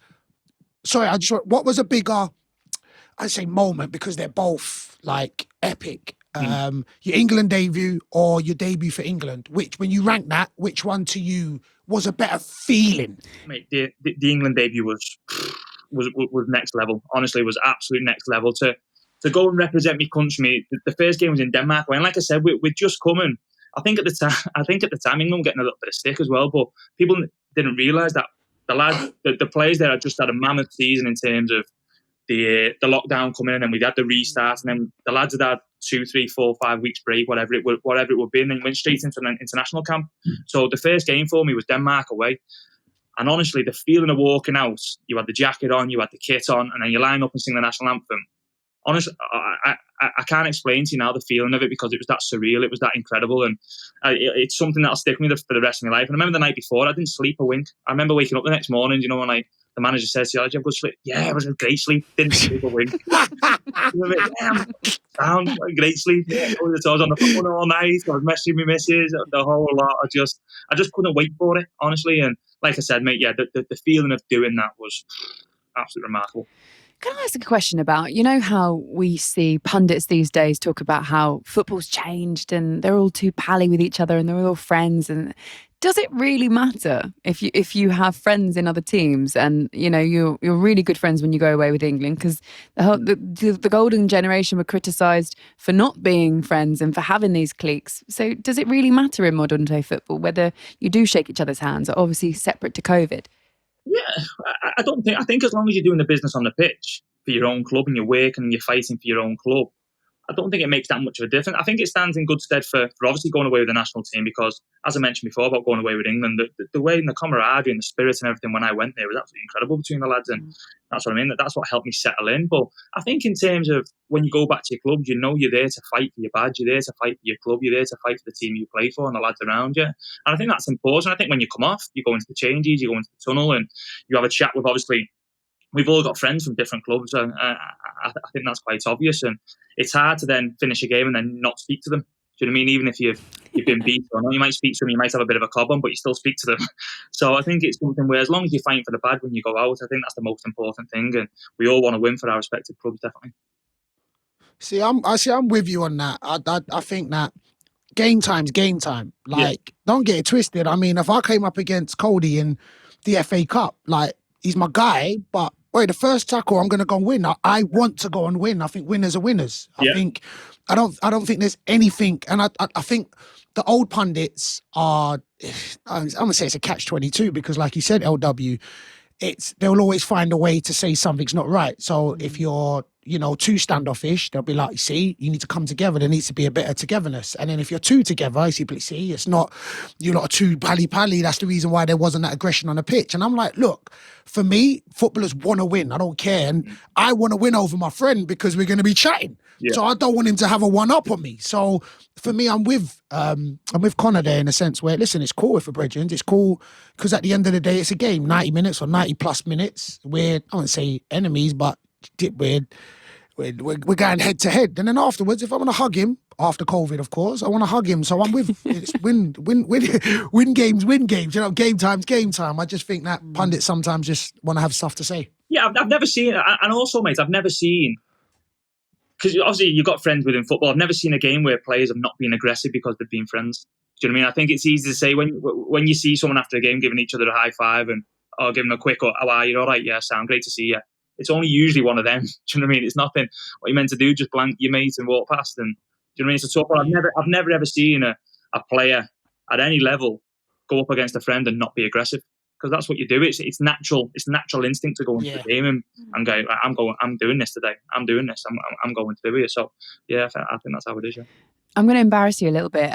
a bigger, I'd say, moment, because they're both like epic. Your England debut or your debut for England? When you rank that, which one to you was a better feeling? Mate, the England debut was next level. Honestly, it was absolute next level. To go and represent my country. The first game was in Denmark, and like I said, we're just coming. I think at the time England were getting a little bit of stick as well, but people didn't realise that the players there had just had a mammoth season in terms of the lockdown coming in, and we'd had the restart, and then the lads had 2, 3, 4, 5 weeks break, whatever it would be, and then went straight into an international camp. So the first game for me was Denmark away. And honestly, the feeling of walking out, you had the jacket on, you had the kit on, and then you line up and sing the national anthem. Honestly, I can't explain to you now the feeling of it, because it was that surreal, it was that incredible, and it's something that'll stick with me for the rest of my life. And I remember the night before, I didn't sleep a wink. I remember waking up the next morning, you know, when like the manager says to you, "Did you have good sleep?" Yeah, it was a great sleep. Didn't sleep a wink. Yeah, I'm great sleep. Yeah, I was on the phone all night. I was messaging my missus, the whole lot. I just couldn't wait for it, honestly. And like I said, mate, yeah, the feeling of doing that was absolutely remarkable. Can I ask a question about, you know, how we see pundits these days talk about how football's changed and they're all too pally with each other and they're all friends, and does it really matter if you have friends in other teams and, you know, you're really good friends when you go away with England? Because the golden generation were criticised for not being friends and for having these cliques. So does it really matter in modern day football whether you do shake each other's hands, obviously separate to COVID? Yeah, I don't think. I think as long as you're doing the business on the pitch for your own club and you're working and you're fighting for your own club, I don't think it makes that much of a difference. I think it stands in good stead for obviously going away with the national team, because, as I mentioned before about going away with England, the way and the camaraderie and the spirit and everything when I went there was absolutely incredible between the lads, and that's what I mean. That's what helped me settle in. But I think in terms of when you go back to your club, you know you're there to fight for your badge, you're there to fight for your club, you're there to fight for the team you play for and the lads around you. And I think that's important. I think when you come off, you go into the changes, you go into the tunnel, and you have a chat with, obviously, we've all got friends from different clubs, and I think that's quite obvious. And it's hard to then finish a game and then not speak to them. Do you know what I mean? Even if you've been beaten, you might speak to them, you might have a bit of a cob on, but you still speak to them. So I think it's something where, as long as you're fighting for the bad when you go out, I think that's the most important thing. And we all want to win for our respective clubs, definitely. See, I'm with you on that. I think that game time's game time. Like, don't get it twisted. I mean, if I came up against Coady in the FA Cup, like, he's my guy, but wait, the first tackle, I'm gonna go and win. I want to go and win. I think winners are winners. I don't think there's anything, and I think the old pundits are, I'm gonna say it's a catch-22, because like you said, LW, they'll always find a way to say something's not right. So if you're, you know, too standoffish, they'll be like, see, you need to come together. There needs to be a bit of togetherness. And then if you're too together, see, it's not, you're not too pally. That's the reason why there wasn't that aggression on the pitch. And I'm like, look, for me, footballers want to win. I don't care. And I want to win over my friend because we're going to be chatting. So I don't want him to have a one-up on me. So for me, I'm with Conor there, in a sense where, listen, it's cool if we're brethren. It's cool because at the end of the day, it's a game, 90 minutes or 90 plus minutes. We're, I wouldn't say enemies, but we're going head to head. And then afterwards, if I want to hug him, after COVID, of course, I want to hug him. So I'm with it's win games. You know, game time's game time. I just think that pundits sometimes just want to have stuff to say. Yeah, I've never seen, and also, mate, I've never seen, because obviously you've got friends within football. I've never seen a game where players have not been aggressive because they've been friends. Do you know what I mean? I think it's easy to say when you see someone after a game giving each other a high five or giving a quick, how are you? All right, yeah, sound great to see you. It's only usually one of them. Do you know what I mean? It's nothing what you're meant to do, just blank your mate and walk past. And do you know what I mean? It's a tough one. I've never ever seen a player at any level go up against a friend and not be aggressive, because that's what you do. It's natural. It's natural instinct to go into the game and go, I'm doing this today. I'm doing this. I'm going to do it. So yeah, I think that's how it is. Yeah. I'm going to embarrass you a little bit.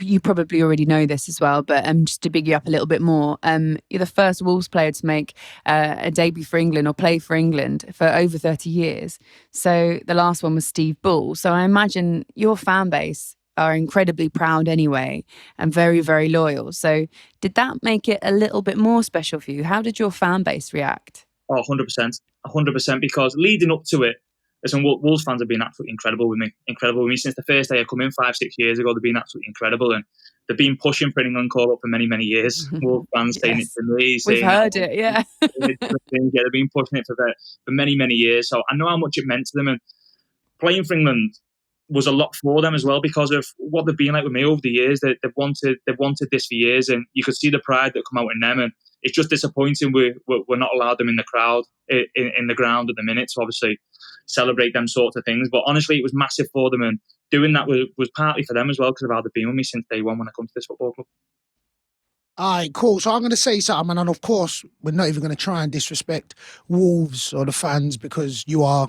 You probably already know this as well, but just to big you up a little bit more, you're the first Wolves player to make a debut for England or play for England for over 30 years. So the last one was Steve Bull. So I imagine your fan base are incredibly proud anyway and very, very loyal. So did that make it a little bit more special for you? How did your fan base react? Oh, 100%, because leading up to it, listen, Wolves fans have been absolutely incredible with me since the first day I come in 5-6 years ago. They've been absolutely incredible, and they've been pushing for an England call up for many, many years. Wolves fans saying it to me, we've heard it, yeah. They've been pushing it for many, many years. So I know how much it meant to them, and playing for England was a lot for them as well, because of what they've been like with me over the years. They've wanted this for years, and you could see the pride that come out in them. And it's just disappointing we're not allowed them in the crowd, in the ground at the minute to obviously celebrate them sorts of things. But honestly, it was massive for them, and doing that was partly for them as well, because of how they've been with me since day one when I come to this football club. All right, cool. So I'm going to say something, and of course, we're not even going to try and disrespect Wolves or the fans because you are,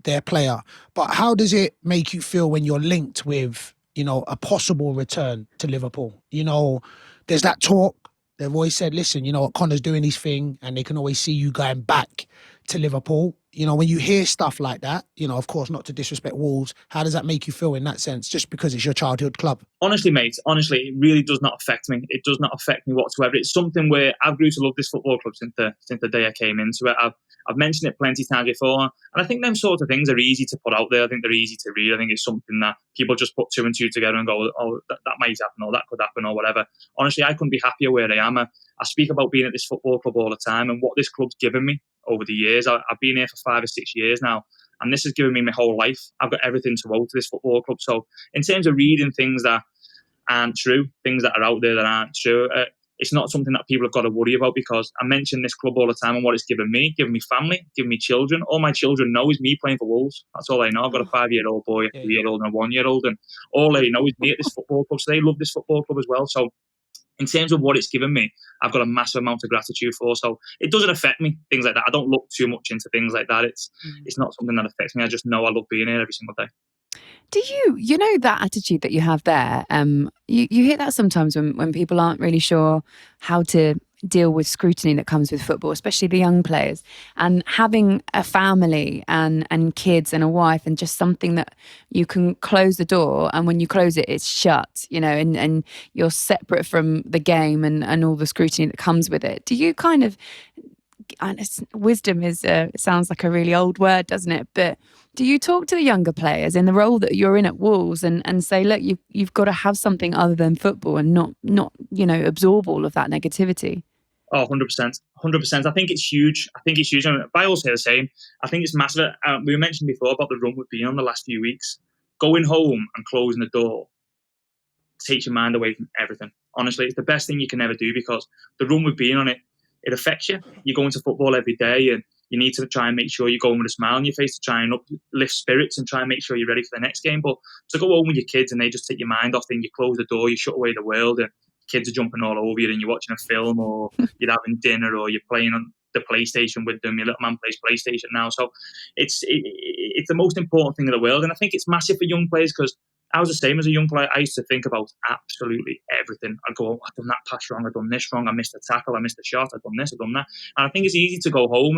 their player. But how does it make you feel when you're linked with, a possible return to Liverpool? There's that talk. They've always said, listen, what Conor's doing his thing, and they can always see you going back to Liverpool. When you hear stuff like that, of course, not to disrespect Wolves, how does that make you feel in that sense, just because it's your childhood club? Honestly, mate, it really does not affect me. It does not affect me whatsoever. It's something where I've grew to love this football club since the day I came into it. I've mentioned it plenty of times before, and I think them sort of things are easy to put out there. I think they're easy to read. I think it's something that people just put two and two together and go, oh, that might happen, or that could happen, or whatever. Honestly, I couldn't be happier where I am. I speak about being at this football club all the time and what this club's given me over the years. I've been here for 5 or 6 years now, and this has given me my whole life. I've got everything to owe to this football club. So in terms of reading things that aren't true, things that are out there that aren't true, it's not something that people have got to worry about, because I mention this club all the time and what it's given me family, given me children. All my children know is me playing for Wolves. That's all they know. I've got a 5-year-old boy, a 3-year-old and a 1-year-old, and all they know is me at this football club. So they love this football club as well. So in terms of what it's given me, I've got a massive amount of gratitude for. So it doesn't affect me, things like that. I don't look too much into things like that. It's not something that affects me. I just know I love being here every single day. Do you know that attitude that you have there? You hear that sometimes when people aren't really sure how to deal with scrutiny that comes with football, especially the young players, and having a family and kids and a wife, and just something that you can close the door, and when you close it, it's shut, and you're separate from the game and all the scrutiny that comes with it. Do you kind of, and wisdom is sounds like a really old word, doesn't it? But do you talk to the younger players in the role that you're in at Wolves and say, look, you've got to have something other than football and not absorb all of that negativity? Oh, 100%. 100%. I think it's huge. And Bayo say the same. I think it's massive. We mentioned before about the run we've been on the last few weeks. Going home and closing the door takes your mind away from everything. Honestly, it's the best thing you can ever do, because the run we've been on, it affects you. You go into football every day, and you need to try and make sure you're going with a smile on your face to try and uplift spirits and try and make sure you're ready for the next game. But to go home with your kids and they just take your mind off, then you close the door, you shut away the world, and kids are jumping all over you, and you're watching a film, or you're having dinner, or you're playing on the PlayStation with them. Your little man plays PlayStation now. So it's the most important thing in the world. And I think it's massive for young players, because I was the same as a young player. I used to think about absolutely everything. I'd go, I've done that pass wrong, I've done this wrong, I missed a tackle, I missed a shot, I've done this, I've done that. And I think it's easy to go home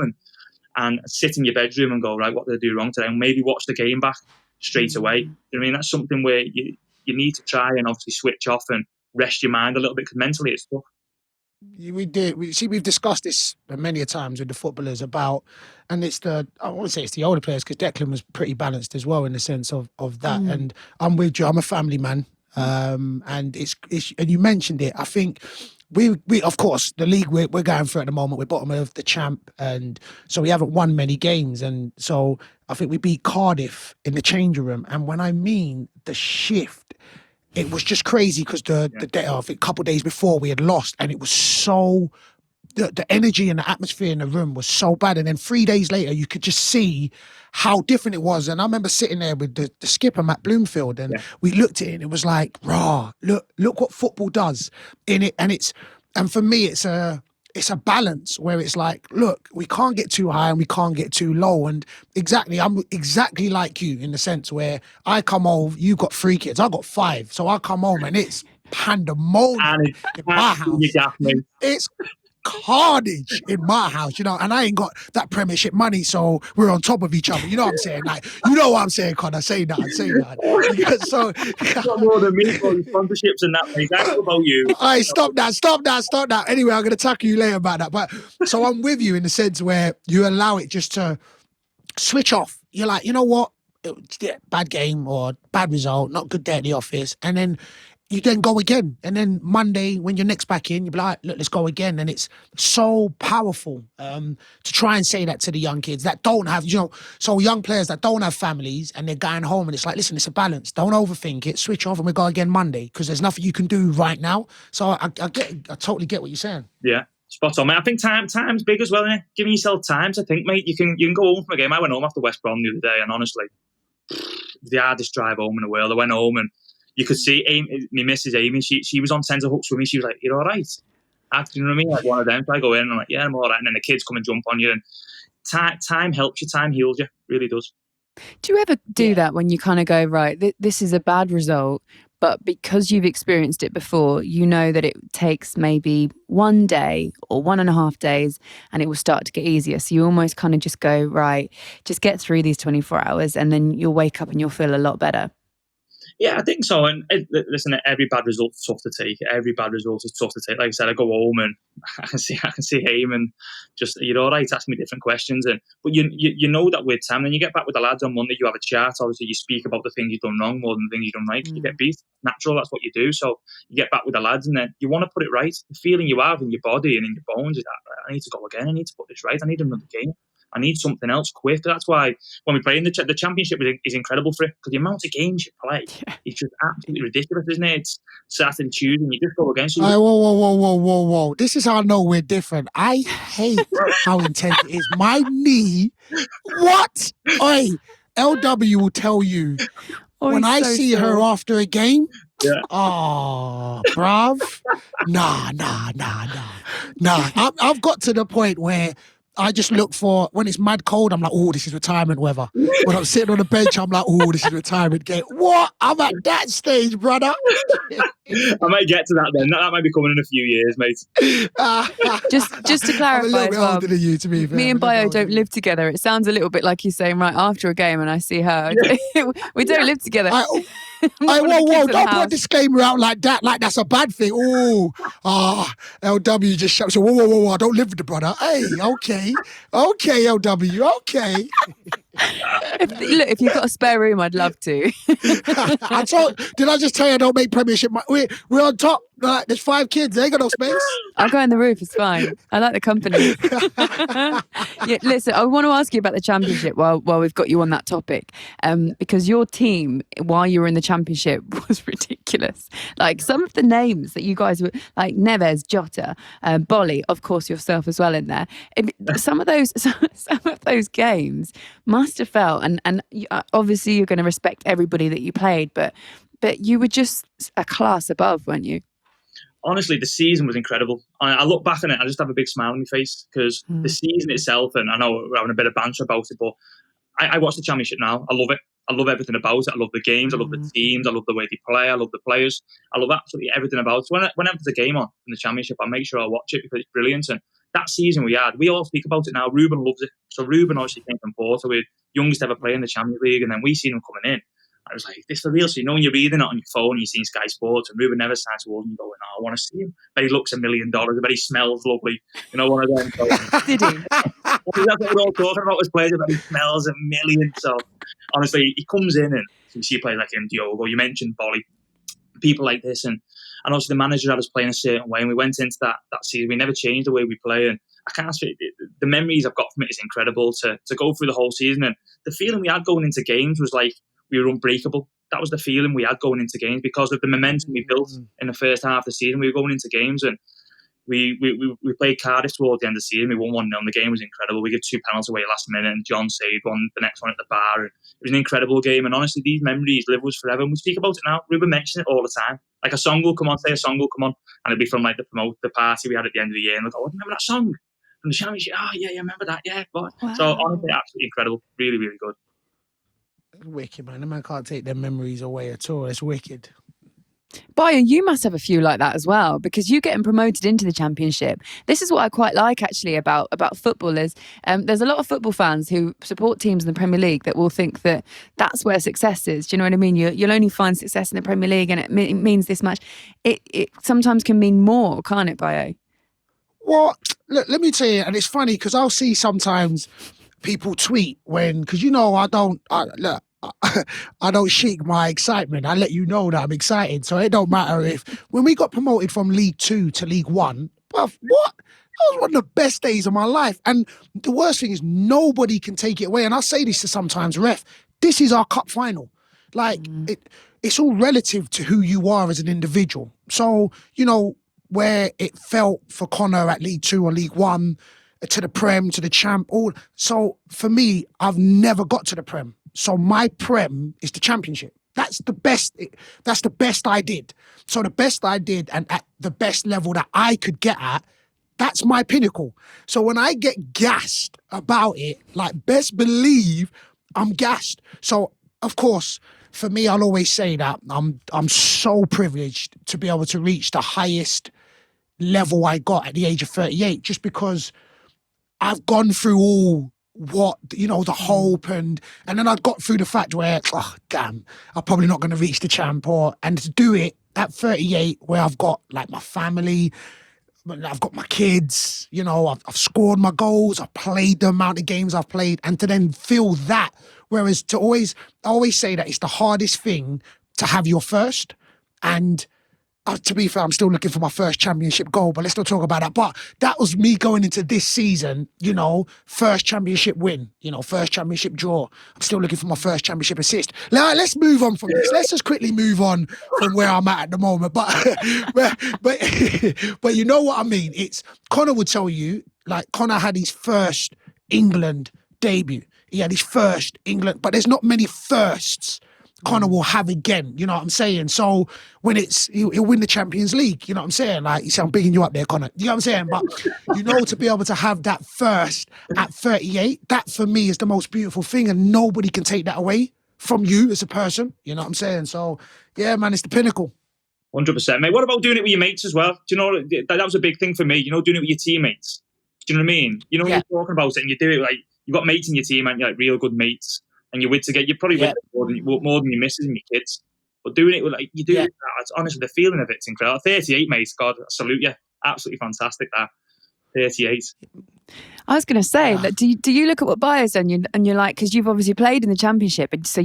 and sit in your bedroom and go, right, what did I do wrong today? And maybe watch the game back straight away. You know what I mean? That's something where you need to try and obviously switch off and rest your mind a little bit, because mentally it's tough. We've discussed this many a times with the footballers about, and I want to say it's the older players, because Declan was pretty balanced as well in the sense of that. And I'm with you. I'm a family man, and it's and you mentioned it. I think we of course the league we're going through at the moment, we're bottom of the champ, and so we haven't won many games, and so I think we beat Cardiff in the changing room. And when I mean the shift, it was just crazy, because the day, I think a couple of days before, we had lost, and it was so, the energy and the atmosphere in the room was so bad. And then 3 days later, you could just see how different it was. And I remember sitting there with the skipper, Matt Bloomfield, and we looked at it, and it was like, rah, look what football does in it. And for me, it's a balance where it's like, look, we can't get too high and we can't get too low. And I'm exactly like you in the sense where I come home, you got 3 kids, I got 5. So I come home and it's pandemonium in my house. It's carnage in my house, and I ain't got that Premiership money, so we're on top of each other. You know what I'm saying? Like, you know what I'm saying, Conor? Say that. So got more than me for sponsorships and that, mate. That's about you. All right, stop that. Anyway, I'm going to tackle you later about that. But so I'm with you in the sense where you allow it just to switch off. You're like, you know what? Bad game or bad result, not good day at the office. And then you then go again. And then Monday, when you're next back in, you'll be like, look, let's go again. And it's so powerful to try and say that to the young kids that don't have, so young players that don't have families and they're going home, and it's like, listen, it's a balance. Don't overthink it. Switch off and we go again Monday, because there's nothing you can do right now. So I totally get what you're saying. Yeah. Spot on, mate. I think time's big as well, innit? Giving yourself time to think, mate. You can go home from a game. I went home after West Brom the other day, and honestly, the hardest drive home in the world. I went home and you could see Amy, my missus Amy, she was on centre hooks with me. She was like, "You're all right." You know what I mean? Like one of them. So I go in and I'm like, "Yeah, I'm all right." And then the kids come and jump on you. And time helps you. Time heals you. Really does. Do you ever do that when you kind of go, right, this is a bad result, but because you've experienced it before, you know that it takes maybe 1 day or 1.5 days and it will start to get easier. So you almost kind of just go, right, just get through these 24 hours and then you'll wake up and you'll feel a lot better. Yeah, I think so. And listen, every bad result is tough to take. Every bad result is tough to take. Like I said, I go home and I can see him and just, you're all right, ask me different questions. But you know that with time, then you get back with the lads on Monday, you have a chat. Obviously, you speak about the things you've done wrong more than the things you've done right. You get beat. Natural, that's what you do. So you get back with the lads and then you want to put it right. The feeling you have in your body and in your bones is that I need to go again. I need to put this right. I need another game. I need something else quick. That's why when we play in the championship is incredible for it, because the amount of games you play is just absolutely ridiculous, isn't it? It's Saturday, Tuesday, and you just go against you. Whoa. This is how I know we're different. I hate how intense it is. My knee, what? Oi, LW will tell you, when I see her after a game, oh, bruv, nah. I've got to the point where I just look for, when it's mad cold, I'm like, oh, this is retirement weather. When I'm sitting on the bench, I'm like, oh, this is retirement game. What? I'm at that stage, brother. I might get to that then. That might be coming in a few years, mate. Just to clarify, I'm a little bit older than you, to be fair. Me and Bayo don't live together. It sounds a little bit like you're saying, right, after a game and I see her. We don't live together. Whoa, don't put a disclaimer out like that, like that's a bad thing. LW just shouts, whoa, I don't live with the brother. Hey, okay, LW, okay. If you've got a spare room, I'd love to. Did I just tell you I don't make Premiership? We're on top. Like, there's 5 kids. They ain't got no space. I'll go in the roof. It's fine. I like the company. Listen, I want to ask you about the championship while we've got you on that topic, because your team, while you were in the championship, was ridiculous. Like some of the names that you guys were, like Neves, Jota, Bolly, of course yourself as well in there. Some of those games must have felt, and obviously you're going to respect everybody that you played, but you were just a class above, weren't you? Honestly, the season was incredible. I look back on it, I just have a big smile on my face because the season itself, and I know we're having a bit of banter about it, but I watch the championship now. I love it. I love everything about it. I love the games. I love the teams. I love the way they play. I love the players. I love absolutely everything about it. Whenever there's a game on in the championship, I make sure I watch it because it's brilliant. And that season we all speak about it now. Ruben loves it. So Ruben obviously came from Porto, with youngest ever player in the Champions League, and then we seen him coming in. I was like, this is the real. So you know when you're reading it on your phone, you're seeing Sky Sports, and Ruben Neves signs towards and going, I want to see him. But he looks $1 million. I bet he smells lovely. You know, one of them. So, did he? That's what we're all talking about as players, about he smells $1 million. So honestly, he comes in and you see players like him, Diogo, you mentioned Bolly, people like this, and obviously the manager had us playing a certain way, and we went into that season. We never changed the way we play, and I can't say the memories I've got from it is incredible to go through the whole season, and the feeling we had going into games was like we were unbreakable. That was the feeling we had going into games because of the momentum we built in the first half of the season. We were going into games, and we played Cardiff towards the end of the season. We won 1-0. The game was incredible. We gave 2 penalties away last minute, and John saved one, the next one at the bar. And it was an incredible game. And honestly, these memories live with us forever. And we speak about it now. Ruben mentions it all the time. Like a song will come on, and it'll be from like the party we had at the end of the year. And they'll go, remember that song from the championship? Oh, yeah, remember that? Yeah. But wow. So honestly, absolutely incredible. Really, really good. Wicked, man. The man can't take their memories away at all. It's wicked. Bayo, you must have a few like that as well, because you're getting promoted into the championship. This is what I quite like actually about football is there's a lot of football fans who support teams in the Premier League that will think that that's where success is. Do you know what I mean? You'll only find success in the Premier League and it means this much. It sometimes can mean more, can't it, Bayo? Well, look, let me tell you, and it's funny because I'll see sometimes people tweet because I don't shake my excitement. I let you know that I'm excited. So it don't matter when we got promoted from League 2 to League 1, what? That was one of the best days of my life. And the worst thing is nobody can take it away. And I say this to sometimes, ref, this is our cup final. Like it's all relative to who you are as an individual. So, where it felt for Conor at League 2 or League 1, to the Prem, to the Champ, so for me, I've never got to the Prem. So my Prem is the Championship. That's the best. That's the best I did. So the best I did, and at the best level that I could get at, that's my pinnacle. So when I get gassed about it, like best believe I'm gassed. So of course, for me, I'll always say that I'm so privileged to be able to reach the highest level I got at the age of 38, just because I've gone through all what, the hope and then I got through the fact where, oh damn, I'm probably not going to reach the champ, and to do it at 38 where I've got like my family, I've got my kids, I've scored my goals, I've played the amount of games I've played, and to then feel that, whereas I always say that it's the hardest thing to have your first, and to be fair, I'm still looking for my first championship goal, but let's not talk about that. But that was me going into this season, first championship win, first championship draw. I'm still looking for my first championship assist. Now, let's move on from this. Let's just quickly move on from where I'm at the moment. But but you know what I mean? It's Conor would tell you, like Conor had his first England debut. He had his first England, but there's not many firsts Conor will have again, you know what I'm saying? So when he'll win the Champions League, you know what I'm saying? Like, you see, I'm bigging you up there, Conor. You know what I'm saying? But, to be able to have that first at 38, that for me is the most beautiful thing, and nobody can take that away from you as a person. You know what I'm saying? So, yeah, man, it's the pinnacle. 100%, mate. What about doing it with your mates as well? Do you know, that was a big thing for me, doing it with your teammates. Do you know what I mean? When you're talking about it and you do it, like, you've got mates in your team and you're like real good mates. And you're with together, you're probably with them more than your missus and your kids. But doing it with, like, you do it, it's honestly, the feeling of it's incredible. 38, mate, God, I salute you. Absolutely fantastic, that. 38. I was going to say, that do you look at what Bayo's done and you're like, because you've obviously played in the Championship, and so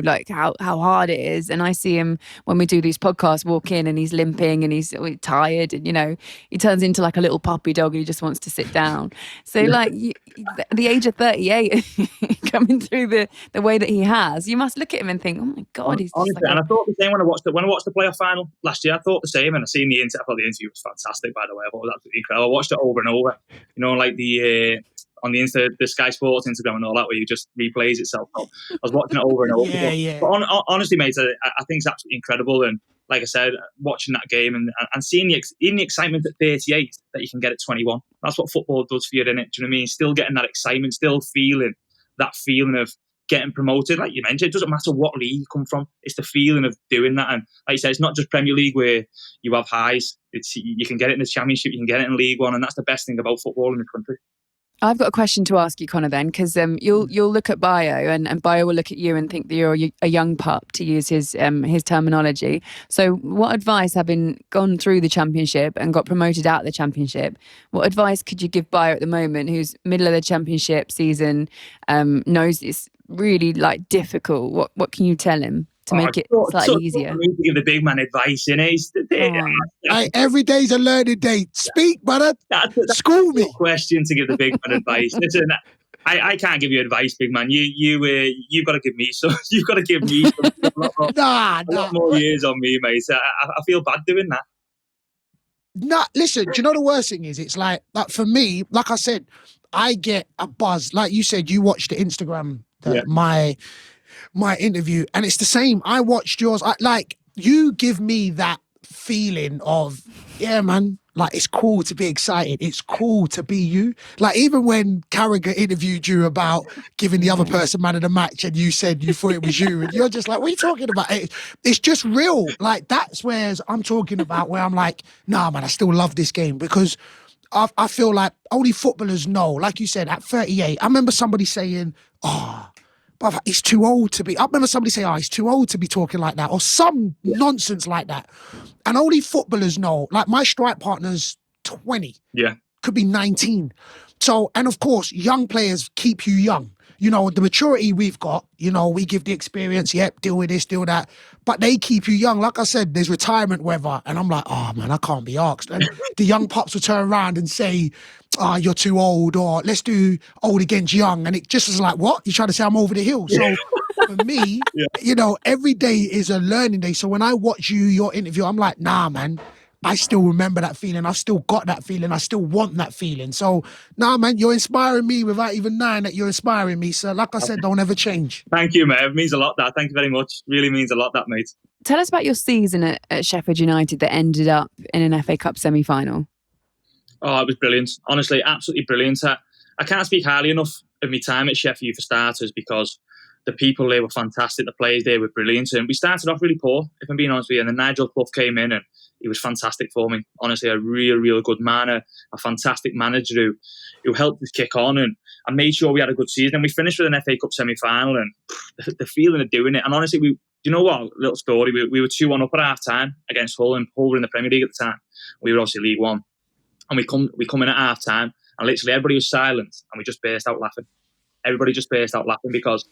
like how hard it is. And I see him when we do these podcasts walk in and he's limping and he's tired, and he turns into like a little puppy dog and he just wants to sit down. So like the age of 38 coming through the way that he has, you must look at him and think, oh my God, he's honestly, just like and I thought the same when I watched the playoff final last year. I thought the same, and I seen the interview. I thought the interview was fantastic, by the way. I thought it was absolutely incredible. I watched it over and over. Like the on the the Sky Sports Instagram and all that, where you just replays itself. I was watching it over and over. But honestly, mate, I think it's absolutely incredible. And like I said, watching that game and seeing the excitement at 38 that you can get at 21. That's what football does for you, innit? Do you know what I mean? Still getting that excitement, still feeling that feeling of getting promoted. Like you mentioned, it doesn't matter what league you come from. It's the feeling of doing that. And like you said, it's not just Premier League where you have highs. You can get it in the Championship, you can get it in League One, and that's the best thing about football in the country. I've got a question to ask you, Conor, then, because you'll look at Bayo and Bayo will look at you and think that you're a young pup, to use his terminology. So what advice, having gone through the Championship and got promoted out of the Championship, what advice could you give Bayo at the moment, who's middle of the Championship season, knows it's really like difficult? What can you tell him to make it slightly easier? I need to give the big man advice, Every day's a learning day. Speak, brother. That's School me. Question to give the big man advice. Listen, I can't give you advice, big man. You've got to give me some. You've got to give me a lot more years on me, mate. I feel bad doing that. Nah, listen. Do you know the worst thing is? It's like for me, like I said, I get a buzz. Like you said, you watched the Instagram, my interview, and it's the same. I watched yours. You give me that feeling of, yeah, man, like it's cool to be excited. It's cool to be you. Like even when Carragher interviewed you about giving the other person man of the match and you said you thought it was you, and you're just like, what are you talking about? It's just real. Like that's where I'm talking about, where I'm like, nah, man, I still love this game, because I feel like only footballers know. Like you said, at 38, I remember somebody saying, but he's too old to be. I remember somebody saying, he's too old to be talking like that, or some nonsense like that. And only footballers know. Like my strike partner's 20. Yeah. Could be 19. So, and of course, young players keep you young. The maturity we've got, we give the experience, deal with this, deal with that. But they keep you young. Like I said, there's retirement weather. And I'm like, oh, man, I can't be asked. And the young pups will turn around and say, you're too old, or let's do old against young. And it just is like, what? You're trying to say I'm over the hill. So for me, every day is a learning day. So when I watch your interview, I'm like, nah, man, I still remember that feeling. I still got that feeling. I still want that feeling. So, nah, man, you're inspiring me without even knowing that you're inspiring me. So, like I said, don't ever change. Thank you, mate. It means a lot, that. Thank you very much. Really means a lot, that, mate. Tell us about your season at Sheffield United that ended up in an FA Cup semi-final. Oh, it was brilliant. Honestly, absolutely brilliant. I can't speak highly enough of my time at Sheffield for starters, because the people there were fantastic. The players there were brilliant. And we started off really poor, if I'm being honest with you. And then Nigel Clough came in and he was fantastic for me. Honestly, a real good man, a fantastic manager who helped us kick on and made sure we had a good season. And we finished with an FA Cup semi-final, and the feeling of doing it. And honestly, you know what? Little story. We were 2-1 up at half-time against Hull, and Hull were in the Premier League at the time. We were obviously League One. And we come in at half-time, and literally everybody was silent, and we just burst out laughing. Everybody just burst out laughing, because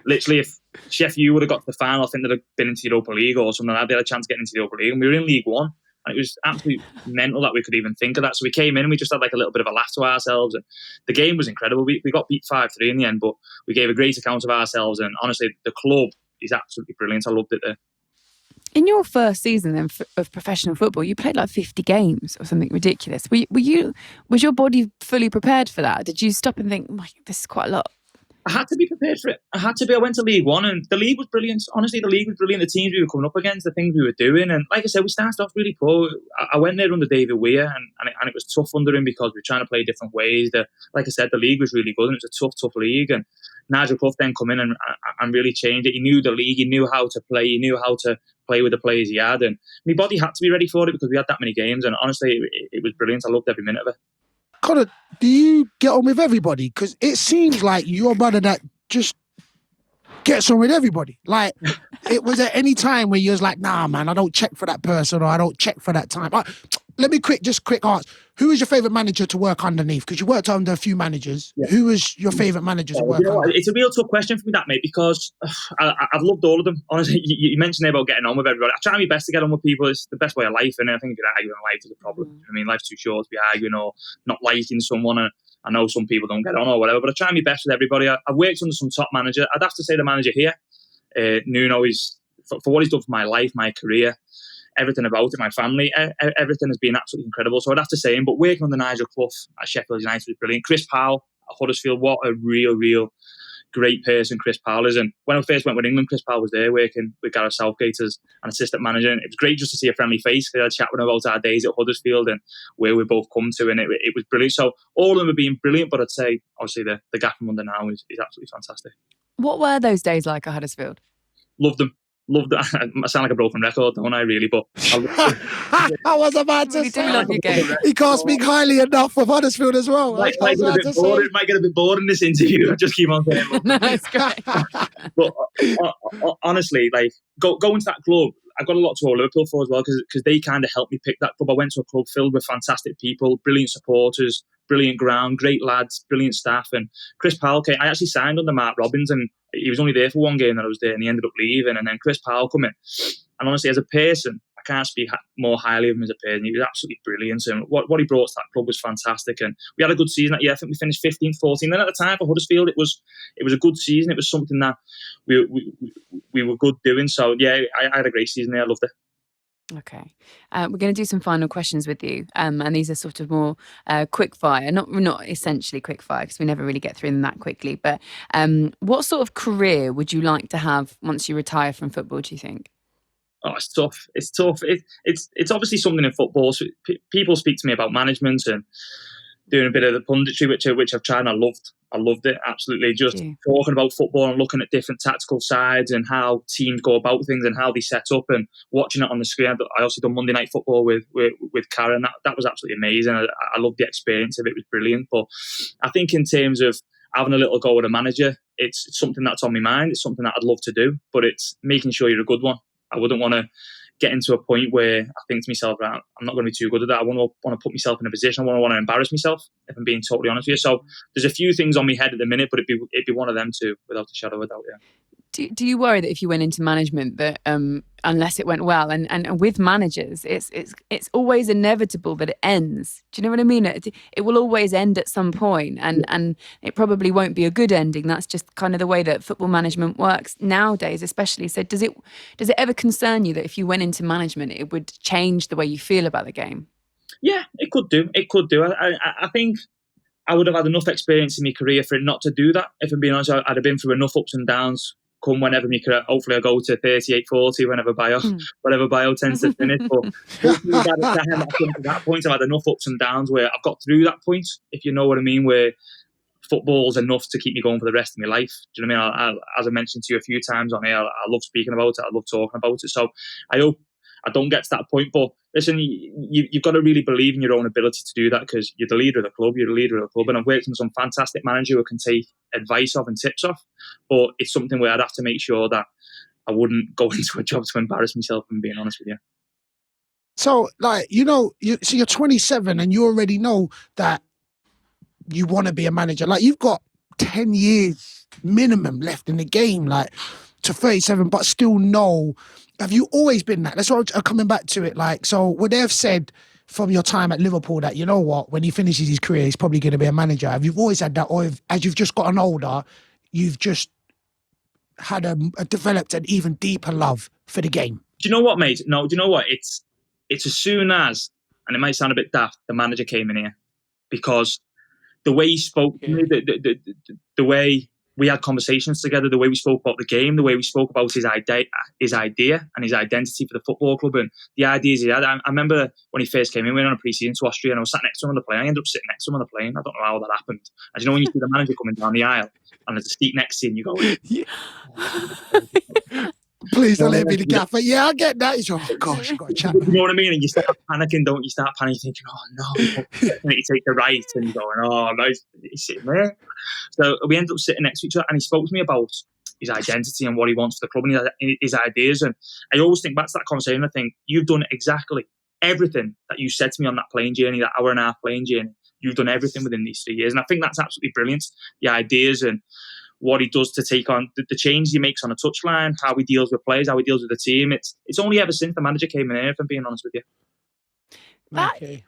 literally if Sheffield would have got to the final, I think they'd have been into the Europa League or something like that. They had a chance of getting into the Europa League, and we were in League One. And it was absolutely mental that we could even think of that. So we came in and we just had like a little bit of a laugh to ourselves. And the game was incredible. We got beat 5-3 in the end, but we gave a great account of ourselves. And honestly, the club is absolutely brilliant. I loved it there. In your first season then of professional football, you played like 50 games or something ridiculous. Was your body fully prepared for that? Did you stop and think, oh, this is quite a lot? I had to be prepared for it. I had to be. I went to League One, and the league was brilliant. Honestly, the league was brilliant. The teams we were coming up against, the things we were doing. And like I said, we started off really poor. I went there under David Weir, and it was tough under him because we were trying to play different ways. Like I said, the league was really good, and it was a tough league. And Nigel Clough then come in and really changed it. He knew the league. He knew how to play. He knew how to play with the players he had. And my body had to be ready for it because we had that many games. And honestly, it was brilliant. I loved every minute of it. Conor, do you get on with everybody? Because it seems like you're a brother that just gets on with everybody. Like, it was at any time where you was like, nah, man, I don't check for that person or I don't check for that time. Let me quick ask. Who is your favourite manager to work underneath? Because you worked under a few managers. Yeah. Who was your favourite manager to work under? It's a real tough question for me, that, mate, because I've loved all of them. Honestly, you mentioned about getting on with everybody. I try my best to get on with people. It's the best way of life, and I think if you're arguing in life is a problem. I mean, life's too short to be arguing or not liking someone. And I know some people don't get on or whatever, but I try my best with everybody. I've worked under some top managers. I'd have to say the manager here, Nuno, is for what he's done for my life, my career, everything about it, my family, everything has been absolutely incredible. So I'd have to say him. But working under Nigel Clough at Sheffield United was brilliant. Chris Powell at Huddersfield, what a real great person Chris Powell is. And when I first went with England, Chris Powell was there working with Gareth Southgate as an assistant manager. And it was great just to see a friendly face. I had a chat with him about our days at Huddersfield and where we both come to. And it was brilliant. So all of them have been brilliant. But I'd say, obviously, the guy from under now is absolutely fantastic. What were those days like at Huddersfield? Loved them. I sound like a broken record, don't I, really? But I was about to say, love your game. He can't speak highly enough of Huddersfield as well. It might get a bit bored in this interview. I just keep on saying, no, it's great. But honestly, like going to that club, I've got a lot to owe Liverpool for as well, because they kind of helped me pick that club. I went to a club filled with fantastic people, brilliant supporters, brilliant ground, great lads, brilliant staff. And Chris Powell came. I actually signed under Mark Robbins, and he was only there for one game that I was there, and he ended up leaving. And then Chris Powell come in. And honestly, as a person, I can't speak more highly of him as a person. He was absolutely brilliant, and what he brought to that club was fantastic. And we had a good season that year. I think we finished 15th, 14th. And at the time for Huddersfield, it was a good season. It was something that we were good doing. So yeah, I had a great season there. I loved it. Okay. We're going to do some final questions with you. And these are sort of more quick fire, not essentially quick fire, because we never really get through them that quickly. But what sort of career would you like to have once you retire from football, do you think? Oh, it's tough. It's tough. It's obviously something in football. So people speak to me about management and doing a bit of the punditry, which I've tried, and I loved it, absolutely. Just talking about football and looking at different tactical sides and how teams go about things and how they set up and watching it on the screen. I also done Monday Night Football with Karen. That was absolutely amazing. I loved the experience of it. It was brilliant. But I think in terms of having a little go at a manager, it's something that's on my mind. It's something that I'd love to do, but it's making sure you're a good one. I wouldn't want to get into a point where I think to myself, right, I'm not going to be too good at that. I want to put myself in a position. I want to embarrass myself, if I'm being totally honest with you. So there's a few things on my head at the minute, but it'd be one of them too, without a shadow of a doubt. Yeah. Do you worry that if you went into management that unless it went well, and with managers, it's always inevitable that it ends. Do you know what I mean? It will always end at some point, and it probably won't be a good ending. That's just kind of the way that football management works nowadays, especially. So does it ever concern you that if you went into management, it would change the way you feel about the game? Yeah, it could do. It could do. I think I would have had enough experience in my career for it not to do that. If I'm being honest, I'd have been through enough ups and downs. Come whenever my career, hopefully I go to 38, 40, whatever Bayo tends to finish. But hopefully by the time I come to that point, I've had enough ups and downs where I've got through that point, if you know what I mean, where football's enough to keep me going for the rest of my life. Do you know what I mean? As I mentioned to you a few times on here, I love speaking about it. I love talking about it. So I hope I don't get to that point. But listen, you've got to really believe in your own ability to do that, because you're the leader of the club. You're the leader of the club. And I've worked with some fantastic managers who can take advice off and tips off. But it's something where I'd have to make sure that I wouldn't go into a job to embarrass myself, and being honest with you. So, like, you're 27 and you already know that you want to be a manager. Like, you've got 10 years minimum left in the game, like, to 37, but still know. Have you always been that? That's what I'm coming back to it. Like, so would they have said from your time at Liverpool that, you know what, when he finishes his career, he's probably going to be a manager? Have you always had that? Or as you've just gotten older, you've just had developed an even deeper love for the game? Do you know what, mate? No, do you know what? It's as soon as, and it might sound a bit daft, the manager came in here, because the way he spoke to me, the way we had conversations together, the way we spoke about the game, the way we spoke about his idea and his identity for the football club and the ideas he had. I remember when he first came in, we went on a pre-season to Austria, and I was sat next to him on the plane. I ended up sitting next to him on the plane. I don't know how that happened. And you know when you see the manager coming down the aisle and there's a seat next to you and you go, Please don't let me the gaffer. Yeah, I get that. Oh gosh, you got to chat. You know what I mean? And you start panicking, don't you? You start panicking, thinking, oh no, you take the right, and you're going, oh no, he's sitting there. So we ended up sitting next to each other, and he spoke to me about his identity and what he wants for the club and his ideas. And I always think back to that conversation. I think you've done exactly everything that you said to me on that plane journey, that hour and a half plane journey. You've done everything within these 3 years, and I think that's absolutely brilliant. The ideas and what he does to take on the change he makes on a touchline, how he deals with players, how he deals with the team. It's only ever since the manager came in here, if I'm being honest with you.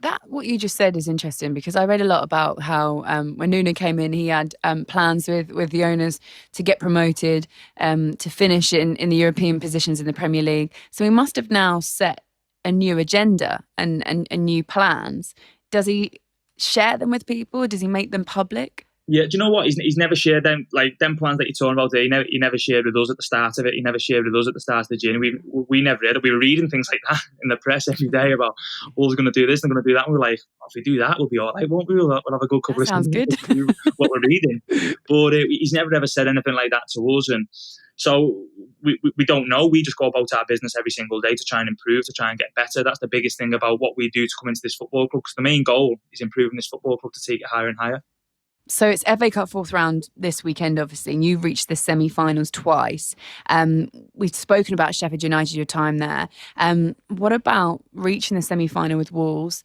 That what you just said is interesting, because I read a lot about how when Nuno came in, he had plans with the owners to get promoted, to finish in the European positions in the Premier League. So he must have now set a new agenda and new plans. Does he share them with people? Does he make them public? Yeah, do you know what? He's never shared them, like them plans that you're talking about there. He never shared with us at the start of it. He never shared with us at the start of the journey. We never read it. We were reading things like that in the press every day about, oh, we're going to do this, and going to do that. And we were like, if we do that, we'll be all right, won't we? We'll have a good couple of sounds good. what we're reading. But he's never ever said anything like that to us. And so we don't know. We just go about our business every single day to try and improve, to try and get better. That's the biggest thing about what we do to come into this football club, because the main goal is improving this football club to take it higher and higher. So it's FA Cup fourth round this weekend, obviously, and you've reached the semi-finals twice. We've spoken about Sheffield United, your time there. What about reaching the semi-final with Wolves,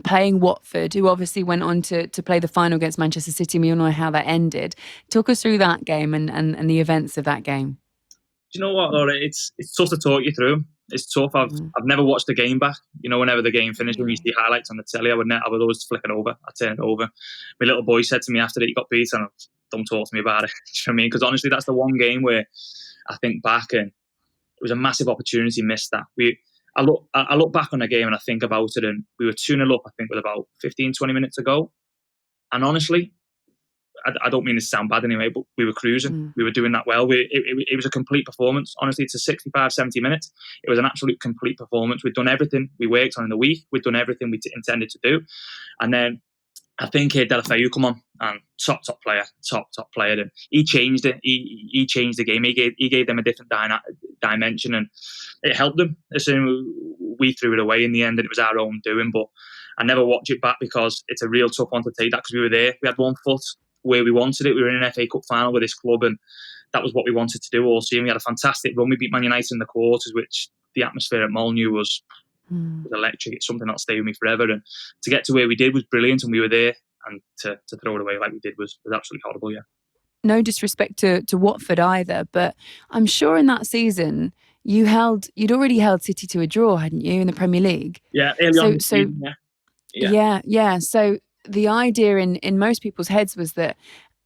playing Watford, who obviously went on to play the final against Manchester City? We all know how that ended. Talk us through that game and the events of that game. Do you know what, Laura? It's tough to talk you through. It's tough. I've never watched the game back. You know, whenever the game finished, when you see highlights on the telly, I would always flick it over. I'd turn it over. My little boy said to me after that he got beat, and don't talk to me about it. Do you know what I mean? Because honestly, that's the one game where I think back and it was a massive opportunity missed. That I look back on the game and I think about it, and we were 2-0 up, I think, with about 15, 20 minutes to go. And honestly, I don't mean to sound bad anyway, but we were cruising. We were doing that well. It was a complete performance. Honestly, it's a 65, 70 minutes. It was an absolute complete performance. We'd done everything we worked on in the week. We'd done everything we intended to do. And then I think Delafeu come on, and top player. And he changed it. He changed the game. He gave them a different dimension, and it helped them. We threw it away in the end, and it was our own doing. But I never watch it back because it's a real tough one to take that, because we were there. We had 1 foot where we wanted it. We were in an FA Cup final with this club, and that was what we wanted to do all season. We had a fantastic run. We beat Man United in the quarters, which the atmosphere at Molineux was electric. It's something that'll stay with me forever. And to get to where we did was brilliant, and we were there. And to throw it away like we did was absolutely horrible, yeah. no disrespect to Watford either, but I'm sure in that season you'd already held City to a draw, hadn't you, in the Premier League? Yeah, early on in the season, Yeah. So the idea in most people's heads was that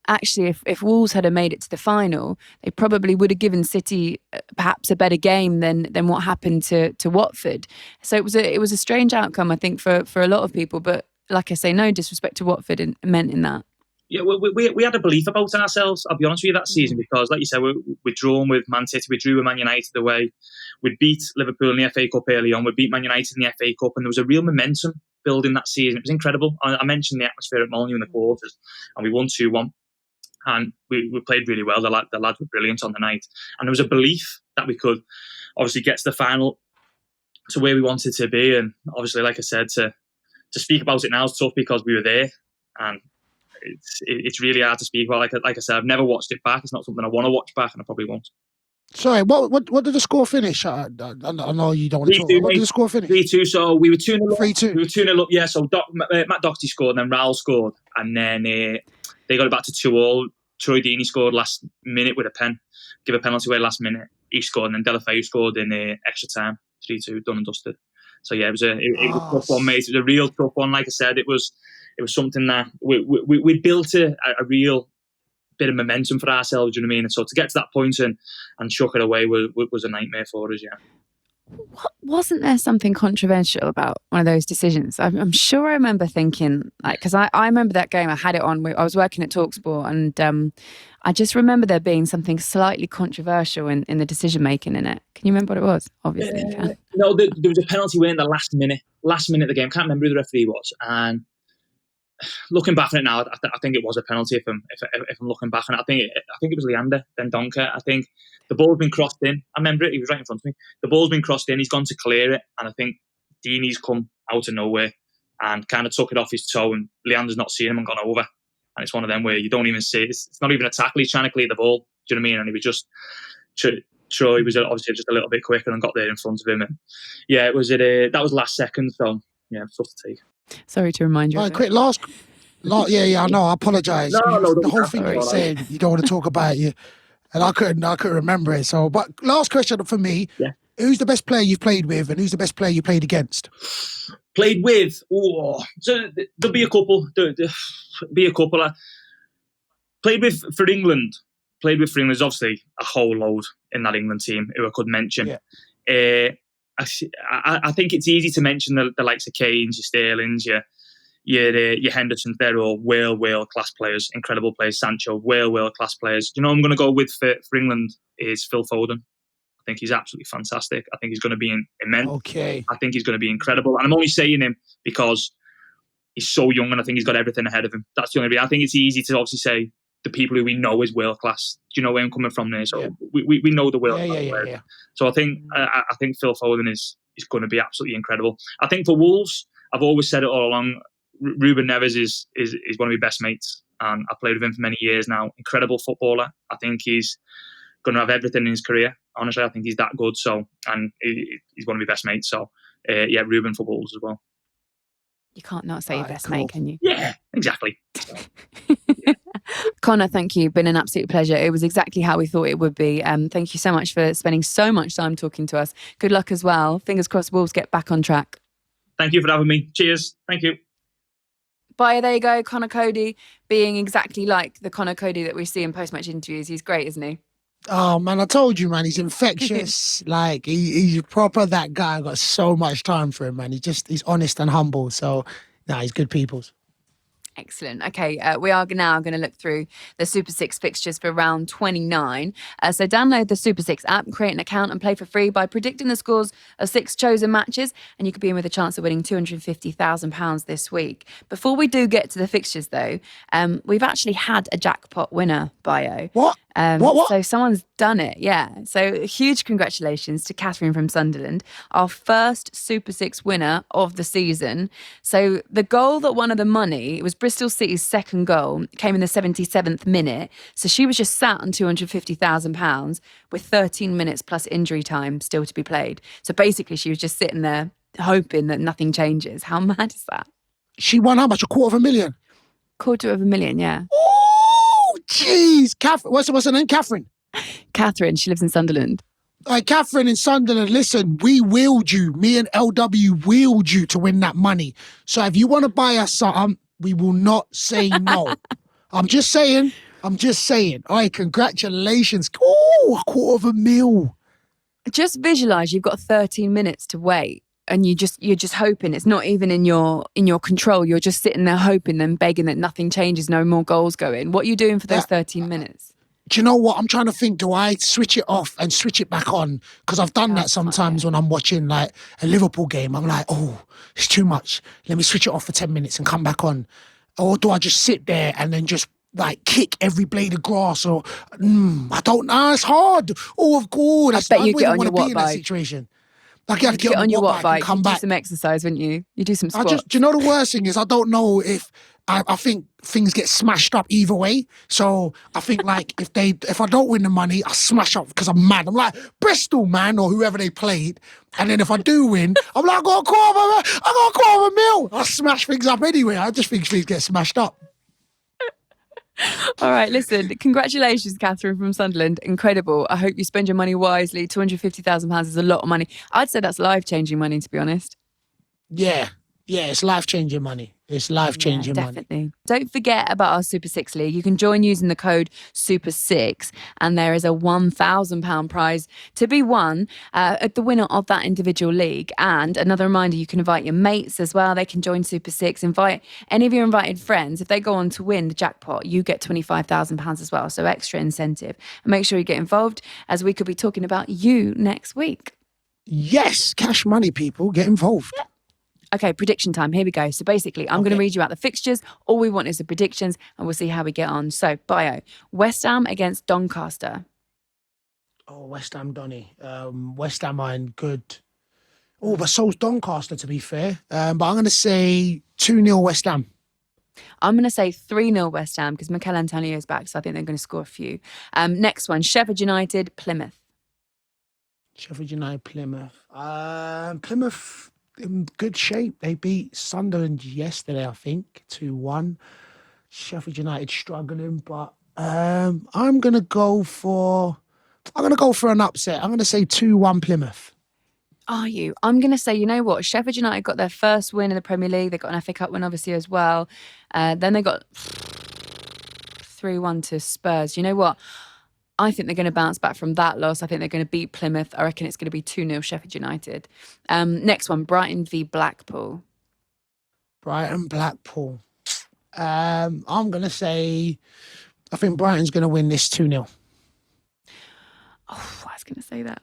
actually if Wolves had made it to the final, they probably would have given City perhaps a better game than what happened to Watford. So it was a strange outcome, I think, for a lot of people. But like I say, no disrespect to Watford meant in that. Yeah, we had a belief about ourselves, I'll be honest with you, that season, because, like you said, we'd drawn with Man City, we drew with Man United away, we'd beat Liverpool in the FA Cup early on, we beat Man United in the FA Cup, and there was a real momentum building that season. It was incredible. I mentioned the atmosphere at Molineux in the quarters, and we won 2-1, and we played really well. The lads were brilliant on the night, and there was a belief that we could obviously get to the final to where we wanted to be, and obviously, like I said, to speak about it now is tough because we were there, and it's really hard to speak about. Like I said, I've never watched it back. It's not something I want to watch back, and I probably won't. Sorry, what did the score finish? I know you don't want to talk about. What did the score finish? 3-2. So we were 2-0 up. 3-2. We were 2-0 up. Yeah. So Matt Doherty scored, and then Raul scored, and then they got it back to 2-2. Troy Deeney scored last minute with a pen, give a penalty away last minute. He scored, and then Delafeu scored in extra time. 3-2, done and dusted. So yeah, it was a tough one, mate. It was a real tough one. Like I said, it was something that we built a real bit of momentum for ourselves. You know what I mean? And so to get to that point and chuck it away was a nightmare for us. Yeah. Wasn't there something controversial about one of those decisions? I'm sure I remember thinking, like, because I remember that game, I had it on, I was working at TalkSport, and I just remember there being something slightly controversial in the decision making in it. Can you remember what it was? Obviously you can. No, there was a penalty win in the last minute of the game. Can't remember who the referee was, and looking back on it now, I think it was a penalty. If I'm looking back on it, I think it was Leander, then Donker. I think the ball's been crossed in. I remember it. He was right in front of me. The ball's been crossed in. He's gone to clear it, and I think Deeney's come out of nowhere and kind of took it off his toe, and Leander's not seen him and gone over. And it's one of them where you don't even see it. It's not even a tackle. He's trying to clear the ball. Do you know what I mean? And he was just Troy was obviously just a little bit quicker and got there in front of him. And yeah, it was that was last second. So yeah, it's tough to take. Sorry to remind you. All right, quick, last yeah, I know. I apologise. No, the whole thing you're saying, you don't want to talk about you, and I couldn't remember it. So, but last question for me: who's the best player you've played with, and who's the best player you played against? Played with? So there'll be a couple. There'll be a couple. I played with for England. There's obviously a whole load in that England team who I could mention. Yeah. I think it's easy to mention the likes of Kane's, your Sterlings, your Hendersons. They're all world class players, incredible players. Sancho, world class players. You know, I'm going to go with for England is Phil Foden. I think he's absolutely fantastic. I think he's going to be immense. Okay. I think he's going to be incredible, and I'm only saying him because he's so young, and I think he's got everything ahead of him. That's the only reason. I think it's easy to obviously say the people who we know is world class. Do you know where I'm coming from there? So we know the world class players. Yeah. So I think Phil Foden is going to be absolutely incredible. I think for Wolves, I've always said it all along. Ruben Neves is one of my best mates, and I've played with him for many years now. Incredible footballer. I think he's going to have everything in his career. Honestly, I think he's that good. So, and he's one of my best mates. So, Ruben for Wolves as well. You can't not say your best mate, can you? Yeah, exactly. So. Conor, thank you. Been an absolute pleasure. It was exactly how we thought it would be. Thank you so much for spending so much time talking to us. Good luck as well. Fingers crossed Wolves get back on track. Thank you for having me. Cheers. Thank you. Bye, there you go. Conor Coady being exactly like the Conor Coady that we see in post-match interviews. He's great, isn't he? Oh, man, I told you, man. He's infectious. Like, he's proper that guy. I've got so much time for him, man. He's honest and humble. So, he's good peoples. Excellent. Okay, we are now going to look through the Super 6 fixtures for round 29. So download the Super 6 app, create an account and play for free by predicting the scores of 6 chosen matches, and you could be in with a chance of winning £250,000 this week. Before we do get to the fixtures, though, we've actually had a jackpot winner, Bayo. What? What? So someone's done it, yeah. So huge congratulations to Catherine from Sunderland, our first Super 6 winner of the season. So the goal that won her the money, it was Bristol City's second goal, came in the 77th minute. So she was just sat on £250,000 with 13 minutes plus injury time still to be played. So basically she was just sitting there hoping that nothing changes. How mad is that? She won how much? $250,000? $250,000, yeah. Oh, jeez. What's her name? Catherine. Catherine, she lives in Sunderland. All right, Catherine in Sunderland, listen, we willed you. Me and LW willed you to win that money. So if you want to buy us something, we will not say no. I'm just saying. All right, congratulations. Oh, $250,000. Just visualize you've got 13 minutes to wait, and you're just hoping it's not even in your control. You're just sitting there hoping, then begging that nothing changes, no more goals go in. What are you doing for those 13 minutes? Do you know what? I'm trying to think, do I switch it off and switch it back on? Because I've done that sometimes when I'm watching like a Liverpool game. I'm like, oh, it's too much. Let me switch it off for 10 minutes and come back on. Or do I just sit there and then just like kick every blade of grass? Or I don't know. It's hard. Oh, of course. I bet you get on want your to be what in that bike. situation. Like, you have to Get on your what bike. and come You back. do some exercise, wouldn't you? You do some squats. Do you know the worst thing is I don't know if I think things get smashed up either way. So I think like if I don't win the money, I smash up because I'm mad. I'm like Bristol, man, or whoever they played. And then if I do win, I'm like, I got $250,000. I smash things up anyway. I just think things get smashed up. All right, listen, congratulations, Catherine from Sunderland. Incredible. I hope you spend your money wisely. £250,000 is a lot of money. I'd say that's life-changing money, to be honest. Yeah, it's life-changing money. It's life-changing money. Definitely. Don't forget about our Super 6 League. You can join using the code SUPER6, and there is a £1,000 prize to be won at the winner of that individual league. And another reminder, you can invite your mates as well. They can join Super 6. Invite any of your invited friends. If they go on to win the jackpot, you get £25,000 as well. So extra incentive. And make sure you get involved, as we could be talking about you next week. Yes, cash money, people. Get involved. Yeah. Okay, prediction time. Here we go. So basically, I'm going to read you out the fixtures. All we want is the predictions, and we'll see how we get on. So, Bayo, West Ham against Doncaster. Oh, West Ham, Donny. West Ham are in good. Oh, but so's Doncaster, to be fair. But I'm going to say 2-0 West Ham. I'm going to say 3-0 West Ham because Mikel Antonio's back, so I think they're going to score a few. Next one, Sheffield United, Plymouth. Sheffield United, Plymouth. Plymouth in good shape. They beat Sunderland yesterday, I think, 2-1. Sheffield United struggling, but I'm gonna go for an upset. I'm gonna say 2-1 Plymouth. Are you? I'm going to say, you know what? Sheffield United got their first win in the Premier League. They got an FA Cup win, obviously, as well. Then they got 3-1 to Spurs. You know what? I think they're going to bounce back from that loss. I think they're going to beat Plymouth. I reckon it's going to be 2-0 Sheffield United. Next one, Brighton v Blackpool. Blackpool. I'm going to say, I think Brighton's going to win this 2-0. Oh, I was going to say that.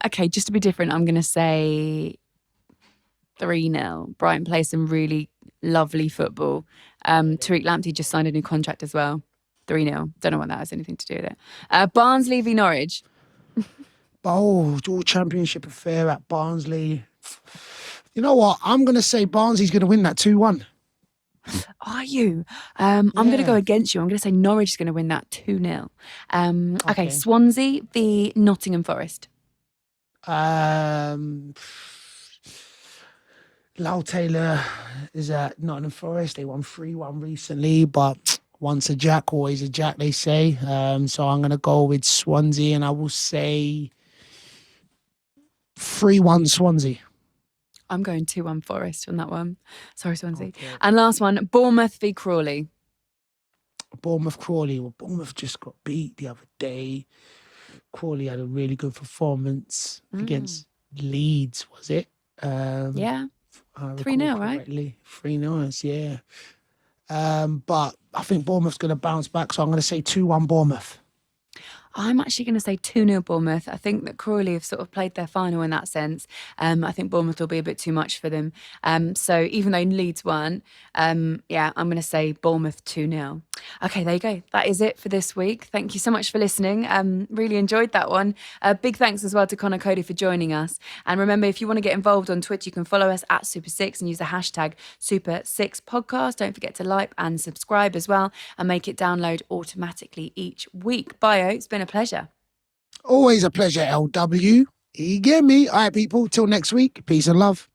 Okay, just to be different, I'm going to say 3-0. Brighton plays some really lovely football. Tariq Lamptey just signed a new contract as well. 3-0. Don't know what that has anything to do with it. Barnsley v Norwich. All championship affair at Barnsley. You know what? I'm going to say Barnsley's going to win that 2-1. Are you? I'm going to go against you. I'm going to say Norwich is going to win that 2-0. Okay, Swansea v Nottingham Forest. Lau Taylor is at Nottingham Forest. They won 3-1 recently, but once a Jack, always a Jack, they say. So I'm going to go with Swansea, and I will say 3-1 Swansea. I'm going 2-1 Forest on that one. Sorry, Swansea. Okay. And last one, Bournemouth v Crawley. Crawley. Well, Bournemouth just got beat the other day. Crawley had a really good performance against Leeds, was it? Yeah. 3-0, right? 3-0, yeah. But I think Bournemouth's going to bounce back, so I'm going to say 2-1 Bournemouth. I'm actually going to say 2-0 Bournemouth. I think that Crawley have sort of played their final in that sense. I think Bournemouth will be a bit too much for them. So even though Leeds won, I'm going to say Bournemouth 2-0. Okay, there you go. That is it for this week. Thank you so much for listening. Really enjoyed that one. Big thanks as well to Conor Coady for joining us. And remember, if you want to get involved on Twitter, you can follow us at Super6 and use the hashtag Super6Podcast. Don't forget to like and subscribe as well and make it download automatically each week. Bayo, it's been a pleasure. Always a pleasure, LW. You get me? All right, people. Till next week. Peace and love.